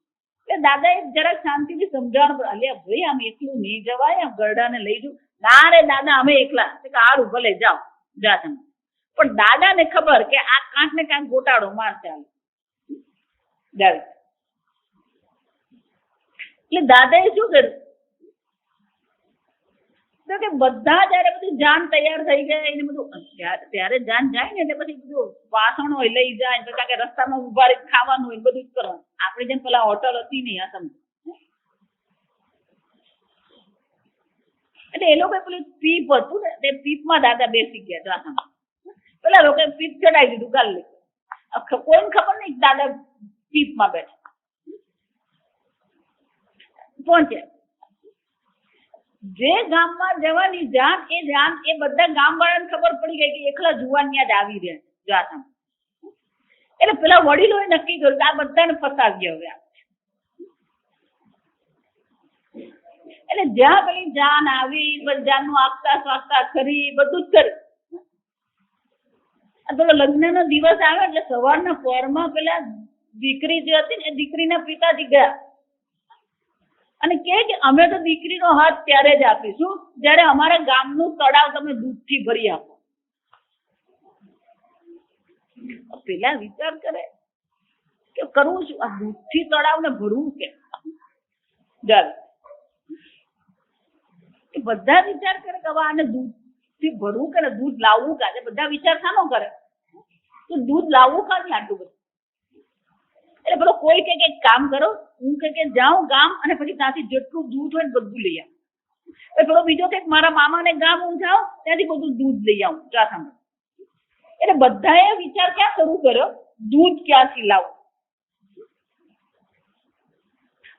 એટલે દાદાએ જરાક શાંતિથી સમજાવવાનું, અલ્યા ભાઈ આમ એકલું નહીં જવાય, આમ ગરડાને લઈ જવું. ના રે દાદા અમે એકલા. સારું ભલે જાઓ, જા તમે. પણ દાદાને ખબર કે આ કાંક ને કાંક ગોટાળો મારશે. એટલે દાદાએ શું કર્યું કે બધા જયારે બધી જાન તૈયાર થઈ જાય એને બધું, ત્યારે જાન જાય ને એટલે પછી બધું વાસણ હોય લઈ જાય, કારણ કે રસ્તામાં ઉભા રહી ખાવાનું હોય બધું જ કરવાનું. આપણી જેમ પેલા હોટલ હતી નહીં આ સમજો. એટલે એ લોકો પેલું પીપ હતું ને તે પીપમાં દાદા બેસી ગયા જાથામાં. પેલા લોકો પીપ ચડાવી દીધું ગાલી. કોઈને ખબર નહીં દાદા પીપમાં બેઠા. પહોંચ્યા જે ગામમાં જવાની જાન એ બધા ગામ વાળાને ખબર પડી ગઈ કે એકલા જુવાનિયા જ આવી રહ્યા જાથામાં. એટલે પેલા વડીલોએ નક્કી કર્યું કે આ બધાને ફસાવી હવે. એટલે જ્યાં પેલી જાન આવી, જાનનું આગતા સ્વાગતા કરી, બધું જ કર્યું. પેલો લગ્નનો દિવસ આવે એટલે સવારના પોરમાં પેલા દીકરી જે હતી ને એ દીકરીના પિતાજી ગયા અને કે અમે તો દીકરીનો હાથ ત્યારે જ આપીશું જ્યારે અમારા ગામનું તળાવ તમે દૂધથી ભરી આપો. પેલા વિચાર કરે કે કરવું શું, આ દૂધથી તળાવને ભરવું કેમ? બધા વિચાર કરે કે હવે આને દૂધથી ભરવું કે દૂધ લાવવું કાજે. બધા વિચાર શાનો કરે તો દૂધ લાવવું કાજે આટલું બધું. એટલે પેલો કોઈ કે કામ કરો, હું કે જાઉં ગામ અને પછી ત્યાંથી જેટલું દૂધ હોય ને બધું લઈ આવું. પેલો બીજો કે મારા મામાને ગામ હું જાઉં ત્યાંથી બધું દૂધ લઈ આવું જાથામાં. એટલે બધાએ વિચાર ક્યાં શરૂ કર્યો, દૂધ ક્યાંથી લાવું.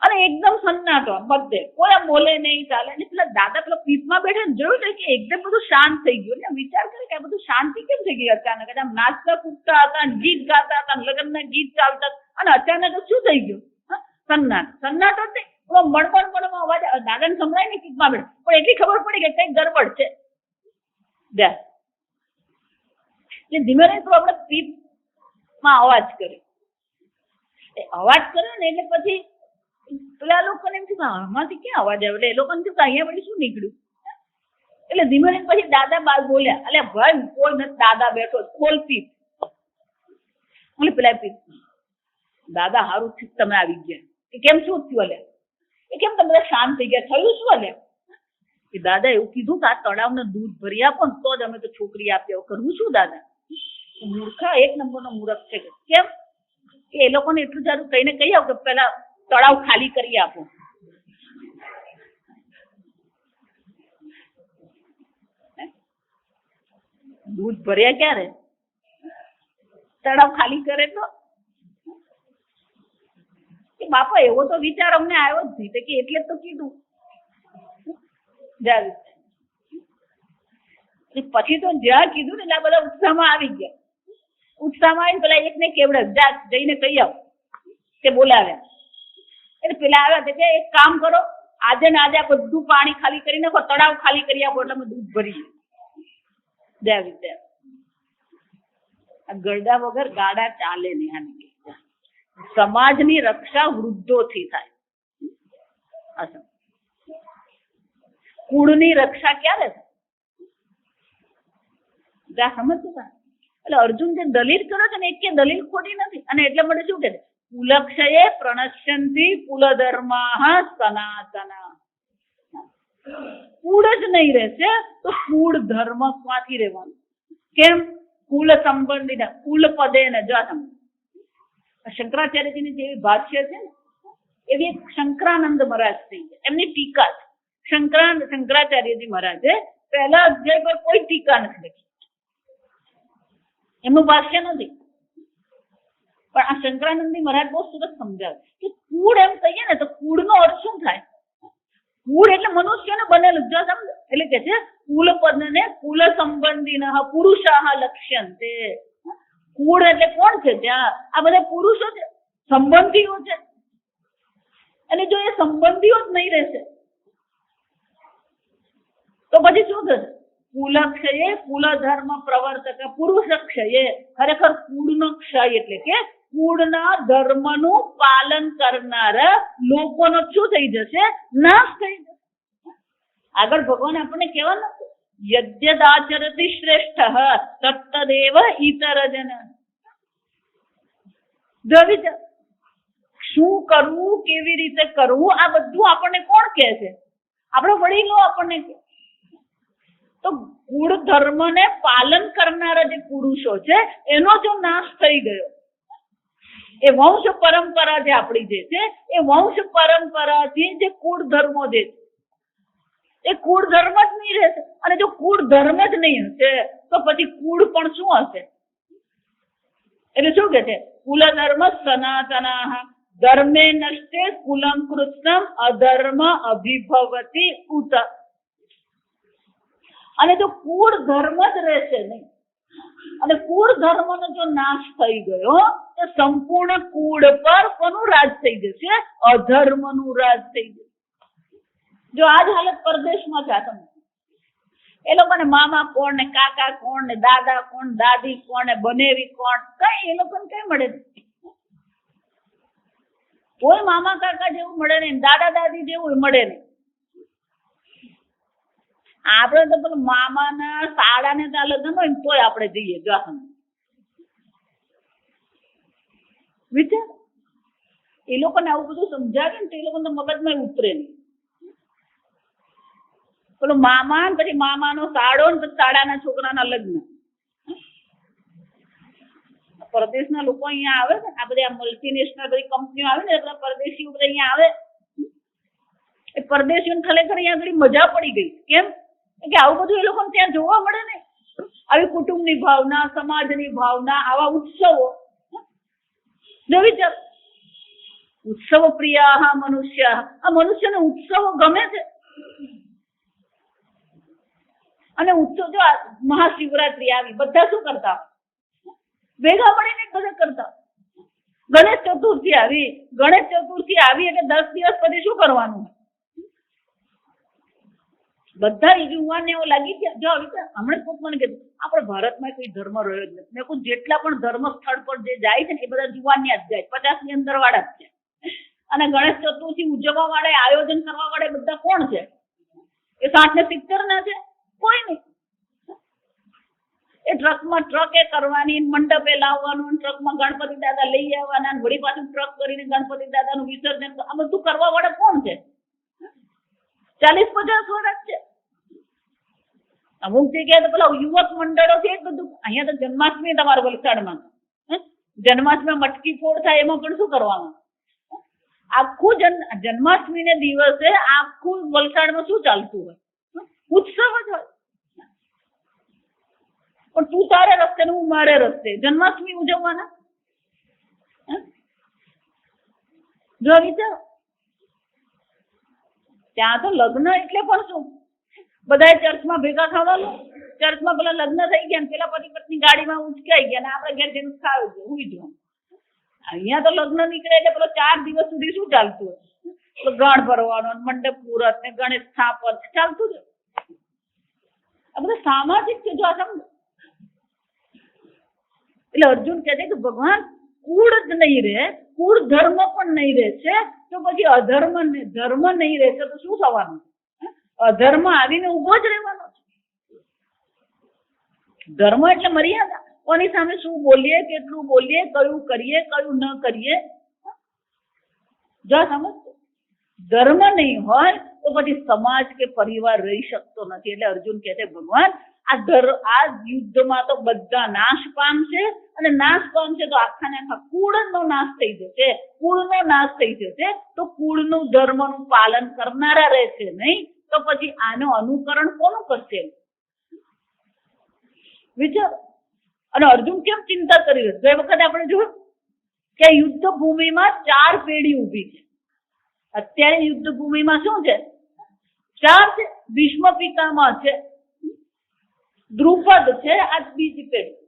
અને એકદમ સન્નાટો બધે, કોઈ બોલે નહીં ચાલે. એટલે પેલા દાદા પેલા પીપમાં બેઠા ને જોયું કે એકદમ બધું શાંત થઈ ગયું. ને વિચાર કરે કે આ બધું શાંતિ કેમ થઈ ગઈ અચાનક? આમ નાચતા કૂદતા હતા, ગીત ગાતા હતા, લગ્નના ગીત ચાલતા અને અચાનક શું થઈ ગયું? સન્નાટો જ નહીં, મણમણ અવાજ દાદાને સંભળાય ને પીપમાં બેઠા. પણ એટલી ખબર પડી કે કઈ ગડબડ છે. એટલે ધીમે ધીમે આપણે પીપમાં અવાજ કર્યો. અવાજ કર્યો ને એટલે પછી પેલા લોકોને એમ થયું આમાંથી ક્યાં અવાજ આવે. એટલે એ લોકોને થયું કે અહીંયા વળી શું નીકળ્યું. એટલે ધીમે ધીમે પછી દાદા બાદ બોલ્યા, અલ્યા ભાઈ કોઈ નથી, દાદા બેઠો, ખોલ પીપ. એટલે પેલા પીપ, દાદા હારું થયું તમે આવી ગયા. કે કેમ શું થયું? અલ્યા એ કેમ તમે બધા શાંત થઈ ગયા, થયું શું? અલ્યા કે દાદા એવું કીધું કે આ તળાવને દૂધ ભરી આપો ને તો જ અમે તો છોકરી આપીએ. કરવું શું દાદા? મૂર્ખા, એક નંબરનો મૂર્ખ છે. કેમ કે એ લોકોને એટલું સારું કહીને કહી આવ કે પેલા તળાવ ખાલી કરી આપો. દૂધ ભર્યા ક્યારે? તળાવ ખાલી કરે તો બાપા એવો તો વિચાર અમને આવ્યો જ નહીં કે એટલે તો કીધું. પછી તો જ્યાં કીધું ને એટલે આ બધા ઉત્સાહમાં આવી ગયા. ઉત્સાહમાં આવીને પેલા એકને કેવડે જા જઈને કહી આવ તે બોલાવ્યા. એટલે પેલા આવ્યા તે કે એક કામ કરો, આજે ને આજે આ બધું પાણી ખાલી કરી નાખો, તળાવ ખાલી કરી આપો એટલે અમે દૂધ ભરી દે વિદ્યા. આ ગરડા વગર ગાડા ચાલે નહીં. આની સમાજની રક્ષા વૃદ્ધોથી થાય. કુળની રક્ષા ક્યારે થાય સમજતું તા? એટલે અર્જુન જે દલીલ કરે છે ને એ કે દલીલ ખોટી નથી. અને એટલે માટે શું કે કુલક્ષયે પ્રણશ્યંતી કુલધર્માઃ સનાતના. કુળ જ નહીં રહેશે તો કુળ ધર્મ ક્યાંથી રહેવાનું? કેમ? કુલ સંબંધી કુલ પદે ને જો શંકરાચાર્યજીની જેવી ભાષ્ય છે ને એવી એક શંકરાનંદ મહારાજ થઈ ગયા. એમની ટીકા છે. શંકરાચાર્યજી મહારાજે પહેલા અધ્યાય પર કોઈ ટીકા નથી લખી, એમનું ભાષ્ય નથી. પણ આ શંકરાનંદજી મહારાજ બહુ સરસ સમજાવે કે કુળ એમ કહીએ ને તો કુળનો અર્થ શું થાય? કુળ એટલે મનુષ્યને બનેલું. જો સમજ એટલે કે છે કુલ પદને કુલ સંબંધી પુરુષાહ લક્ષ્યંતે. કુળ એટલે કોણ છે? ત્યાં આ બધા પુરુષો છે, સંબંધીઓ છે. અને જો એ સંબંધીઓ જ નહીં રહેશે તો પછી શું થશે? કુલક્ષયે કુલ ધર્મ પ્રવર્તક પુરુષ ક્ષયે. ખરેખર કુળનો ક્ષય એટલે કે કુળના ધર્મનું પાલન કરનારા લોકોનો શું થઈ જશે? નાશ થઈ જશે. આગળ ભગવાન આપણને કહેવાનું યદ્યદાચરતિ શ્રેષ્ઠ તત્તદેવ ઇતરજન. શું કરવું, કેવી રીતે કરવું, આ બધું આપણને કોણ કહે છે? આપણો વડીલો આપણને કહે. તો કુળ ધર્મને પાલન કરનારા જે પુરુષો છે એનો જો નાશ થઈ ગયો, એ વંશ પરંપરા જે આપણી જે છે એ વંશ પરંપરાથી જે કુળ ધર્મો જે છે એ કુળ ધર્મ જ નહીં રહેશે. અને જો કુળ ધર્મ જ નહીં હશે તો પછી કુળ પણ શું હશે? એટલે શું કે છે? કુલ ધર્મ સનાતના ધર્મે નષ્ટે કુલમ કૃષ્ણમ અધર્મ અભિભવતી ઉત. અને જો કુળ ધર્મ જ રહેશે નહીં અને કુળ ધર્મનો જો નાશ થઈ ગયો તો સંપૂર્ણ કુળ પર કોનું રાજ થઈ જશે? અધર્મનું રાજ થઈ જશે. જો આજ હાલત પરદેશમાં છે. તમે એ લોકોને મામા કોણ ને કાકા કોણ ને દાદા કોણ, દાદી કોણ ને બનેવી કોણ, કઈ એ લોકોને કઈ મળે નહીં. કોઈ મામા કાકા જેવું મળે નહીં, દાદા દાદી જેવું મળે નહીં. આપણે તો પેલું મામાના શાળા ને ત્યાં લગ્ન હોય ને તોય આપણે જઈએ. જો વિચાર એ લોકોને આવું બધું સમજાવે ને તો એ લોકોને મગજમાં ઉતરે નહીં. પેલો મામા ને પછી મામાનો સાડો ને પછી સાડાના છોકરાના લગ્ન. પરદેશના લોકો અહીંયા આવે ને, આ બધી મલ્ટીનેશનલ બધી કંપનીઓ આવે ને, બધા પરદેશીઓ બધા અહીંયા આવે. એ પરદેશીઓને ખરેખર અહીંયા આગળ મજા પડી ગઈ. કેમ કે આવું બધું એ લોકોને ત્યાં જોવા મળે ને. આવી કુટુંબની ભાવના, સમાજની ભાવના, આવા ઉત્સવો. જો વિચાર, ઉત્સવ પ્રિયા મનુષ્ય. આ મનુષ્યને ઉત્સવો ગમે છે. અને ઉત્સવ જો મહાશિવરાત્રી આવી, બધા શું કરતા? ભેગા મળીને બધા કરતા. ગણેશ ચતુર્થી આવી એટલે 10 દિવસ પછી શું કરવાનું? બધા યુવાનને એવું લાગી ગયા. જો હમણાં કોક મને કીધું આપણે ભારતમાં કોઈ ધર્મ રહ્યો જ નથી. મેં કહ્યું જેટલા પણ ધર્મ સ્થળ પર જે જાય છે ને એ બધા યુવાનની જ જાય, 50 ની અંદર વાળા જ છે. અને ગણેશ ચતુર્થી ઉજવવા વાળા, આયોજન કરવા વાળા બધા કોણ છે? એ 60 ને 70 ના છે? કોઈ નહીં. એ ટ્રકમાં ટ્રકે કરવાની, મંડપે લાવવાનું, ટ્રકમાં ગણપતિ દાદા લઈ આવવાના, વળી પાછું ટ્રક કરીને ગણપતિ દાદાનું વિસર્જન, આ બધું કરવા વાળા કોણ છે? 40-50 વર્ષ છે. અમુક જગ્યાએ તો પેલા યુવક મંડળો છે બધું. અહીંયા તો જન્માષ્ટમી તમારા વલસાડમાં, જન્માષ્ટમી મટકી ફોડ થાય, એમાં પણ શું કરવાનું? આખું જન્માષ્ટમી ને દિવસે આખું વલસાડમાં શું ચાલતું હોય? ઉત્સવ જ હોય. પણ તું તારે રસ્તે ને હું મારે રસ્તે જન્માષ્ટમી ઉજવવાના. જો વિચાર, ત્યાં તો લગ્ન એટલે પણ શું? બધાએ ચર્ચમાં ભેગા થવાનું, ચર્ચમાં પેલા લગ્ન થઈ ગયા, પેલા પતિ પત્ની ગાડીમાં ઉચકાઈ ગયા ને આપણે ઘેર જઈને ખાવું છે, હુઈ જવાનું. અહીંયા તો લગ્ન નીકળે એટલે પેલો 4 દિવસ સુધી શું ચાલતું હોય? ગણ ભરવાનો, મંડપ મુહૂર્ત ને ગણેશ સ્થાપન ચાલતું છે. આ બધું સામાજિક છે. જો આ સમજો એટલે અર્જુન કહે છે કે ભગવાન કુળ જ નહીં રહે, કુળ ધર્મ પણ નહીં રહેશે તો પછી અધર્મ ધર્મ નહીં રહેશે તો શું થવાનું? અધર્મ આવીને ઉભો જ રહેવાનો છે. ધર્મ એટલે મર્યાદા. કોની સામે શું બોલીએ, કેટલું બોલીએ, કયું કરીએ, કયું ન કરીએ. જો સમજ, ધર્મ નહીં હોય તો પછી સમાજ કે પરિવાર રહી શકતો નથી. એટલે અર્જુન કહે છે ભગવાન આ યુદ્ધમાં તો બધા નાશ પામશે અને નાશ પામશે તો આખા ને આખા કુળનો નાશ થઈ જશે. કુળનો નાશ થઈ જશે તો કુળનું ધર્મનું પાલન કરનારા રહેશે નહીં તો પછી આનું અનુકરણ કોનું કરશે? વિચાર. અને અર્જુન કેમ ચિંતા કરી રહ્યો? ગઈ વખતે આપણે જોયું કે યુદ્ધ ભૂમિમાં 4 પેઢી ઉભી છે. અત્યારે યુદ્ધ ભૂમિમાં શું છે? 4 છે. ભીષ્મ પિતામહ છે, દ્રુપદ છે, આ બીજી પેઢી.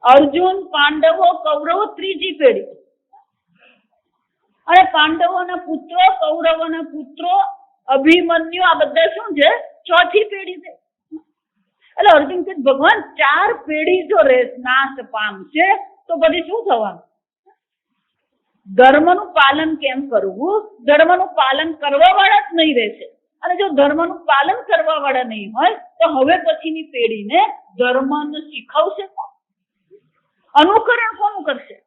અર્જુન, પાંડવો, કૌરવો ત્રીજી પેઢી. અને પાંડવોના પુત્રો, કૌરવોના પુત્રો, અભિમન્યુ આ બધા શું છે? ચોથી પેઢી છે. એટલે અર્જુન કે ભગવાન 4 પેઢી જો નાશ પામશે તો પછી શું થવાનું? ધર્મનું પાલન કેમ કરવું? ધર્મનું પાલન કરવા વાળા જ નહીં રહેશે. અને જો ધર્મનું પાલન કરવા વાળા નહીં હોય તો હવે પછીની પેઢીને ધર્મને શીખવશે કોણ? અનુકરણ કોનું કરશે?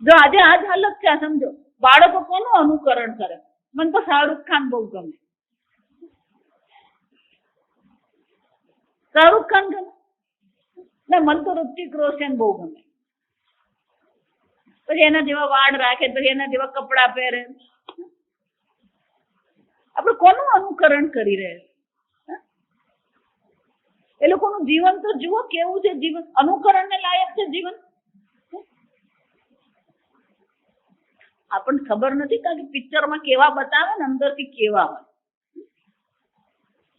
જો આજે આ જ હાલત છે. સમજો, બાળકો કોનું અનુકરણ કરે? મને તો શાહરુખ ખાન બહુ ગમે. શાહરુખ ખાન ગમે ને મને તો ઋતિક રોશન બહુ ગમે. પછી એના જેવા વાળ રાખે, પછી એના જેવા કપડા પહેરે. આપણે કોનું અનુકરણ કરી રહ્યા? એ લોકોનું જીવન તો જુઓ કેવું છે. જીવન અનુકરણને લાયક છે જીવન. આપણને ખબર નથી કારણ કે પિક્ચરમાં કેવા બતાવે ને અંદરથી કેવા હોય.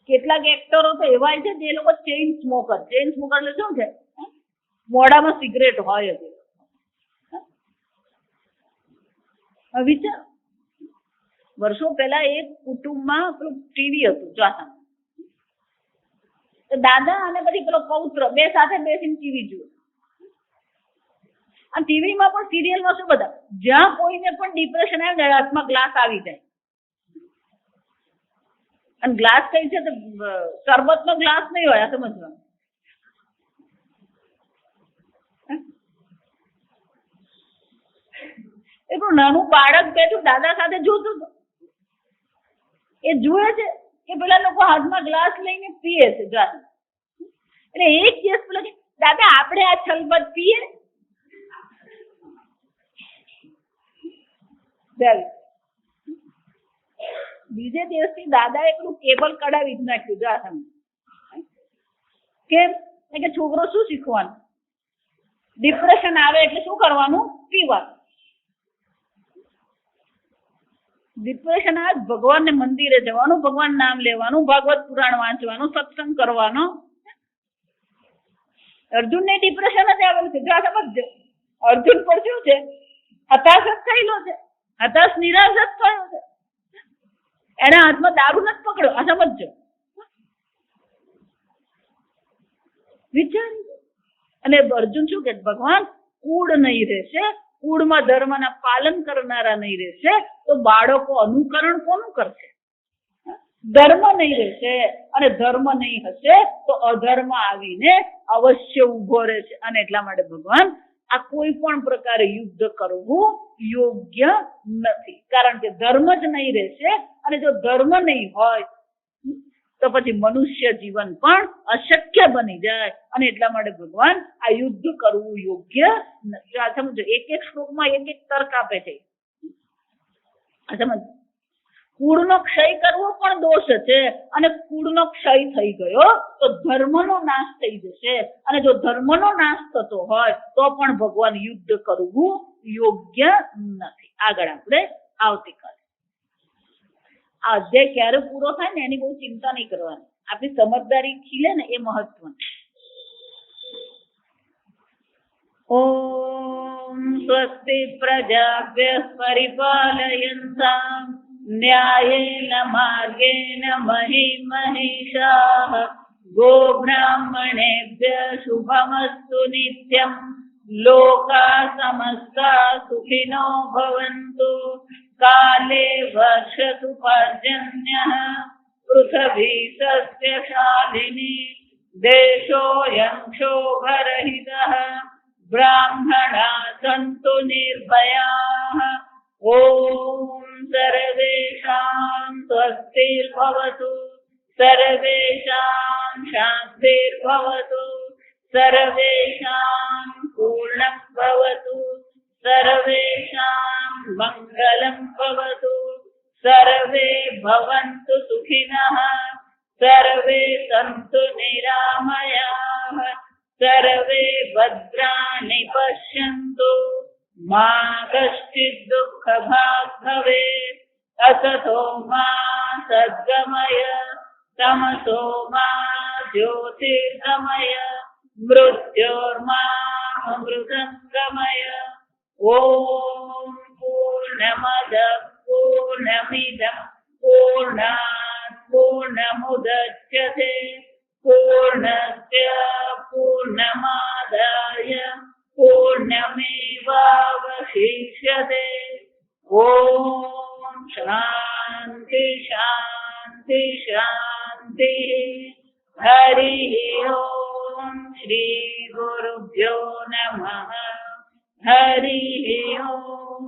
કેટલાક એક્ટરો તો એવા છે જે લોકો ચેઇન સ્મોકર એટલે શું છે? મોઢામાં સિગરેટ હોય જ. વિચાર, વર્ષો પહેલા એક કુટુંબમાં પેલું ટીવી હતું ચોથા. દાદા અને પછી પેલો પૌત્ર બે સાથે બેસીને ટીવી જુએ. અને ટીવીમાં પણ સિરિયલમાં શું બધા જ્યાં કોઈને પણ ડિપ્રેશન આવે ને હાથમાં ગ્લાસ આવી જાય. અને ગ્લાસ કઈ છે તો શરબતનો ગ્લાસ નહીં હોય. આ સમજવાનું. એટલું નાનું બાળક બેઠું દાદા સાથે જોતું હતું. એ જુએ છે કે પેલા લોકો હાથમાં ગ્લાસ લઈને પીએ છે. એટલે એક દિવસ પેલો કે દાદા આપણે આ છલબત પીએ. બીજે દિવસથી દાદાએ પેલું કેબલ કઢાવી જ નાખ્યું. કેમ કે છોકરો શું શીખવાનું? ડિપ્રેશન આવે એટલે શું કરવાનું? પીવાનું. ડિપ્રેશન આવે ભગવાનને મંદિરે જવાનું, ભગવાન નામ લેવાનું, ભાગવત પુરાણ વાંચવાનું, સત્સંગ કરવાનો. અર્જુનને ડિપ્રેશન જ આવેલું છે. સમજો, અર્જુન પર શું છે? હતાશ જ થયેલો છે. હતાશ નિરાશ જ થયો છે. એના હાથમાં દારૂ નથી પકડ્યો. આ સમજો. વિચાર. અને અર્જુન શું કે ભગવાન કુળ નહીં રહેશે, કુળમાં ધર્મના પાલન કરનારા નહીં રહેશે તો બાળકો અનુકરણ કોનું કરશે? ધર્મ નહીં રહેશે અને ધર્મ નહીં હશે તો અધર્મ આવીને અવશ્ય ઉભો રહેશે. અને એટલા માટે ભગવાન આ કોઈ પણ પ્રકારે યુદ્ધ કરવું યોગ્ય નથી. કારણ કે ધર્મ જ નહીં રહેશે અને જો ધર્મ નહીં હોય તો પછી મનુષ્ય જીવન પણ અશક્ય બની જાય. અને એટલા માટે ભગવાન આ યુદ્ધ કરવું યોગ્ય નથી. સમજો, એક શ્લોકમાં એક તર્ક આપે છે. સમજ, કુળનો ક્ષય કરવો પણ દોષ છે અને કુળનો ક્ષય થઈ ગયો તો ધર્મનો નાશ થઈ જશે. અને જો ધર્મનો નાશ થતો હોય તો પણ ભગવાન યુદ્ધ કરવું યોગ્ય નથી. આગળ આપણે આવતીકાલે આ અધ્યાય ક્યારે પૂરો થાય ને એની બહુ ચિંતા નહીં કરવાની, આપણી સમજદારી ખીલે ને એ મહત્વનું. ઓમ સ્વસ્તિ પ્રજાભ્યઃ પરિપાલયન્તાં ન્યાયેન માર્ગેણ મહિં મહિષાઃ ગોબ્રાહ્મણેભ્યઃ શુભમસ્તુ નિત્યં લોકા સમસ્તા સુખિનો ભવन्तુ કાલે વર્ષતુ પર્જન્યઃ પૃથ્વી સસ્યશાલિની દેશોऽયં ક્ષોભરહિતઃ બ્રાહ્મણા સંતુ નિર્ભયાઃ ઓમ સર્વેષાં સ્વસ્તિર્ભવતુ સર્વેષાં શાંતિર્ભવતુ સર્વેષાં પૂર્ણં ભવતુ સર્વેષાં મંગલં ભવતુ સર્વે ભવन्तુ સુખિનઃ સર્વે સन्तુ નિરામયાઃ સર્વે ભદ્રાણિ પશ્યन्तુ મા કશ્ચિદ દુઃખભાગ્ ભવેत् અસતો મા સદ્ગમય તમસો મા જ્યોતિર્ગમય મૃત્યોર્મામૃતંગમય ઓમ પૂર્ણમદ પૂર્ણમિદં પૂર્ણાત પૂર્ણમુદચ્યતે પૂર્ણસ્ય પૂર્ણમાદાય પૂર્ણમેવાવશિષ્યતે ઓમ શાંતિ શાંતિ શાંતિ હરિ ઓમ શ્રી ગુરુભ્યો નમઃ હરિ ઓમ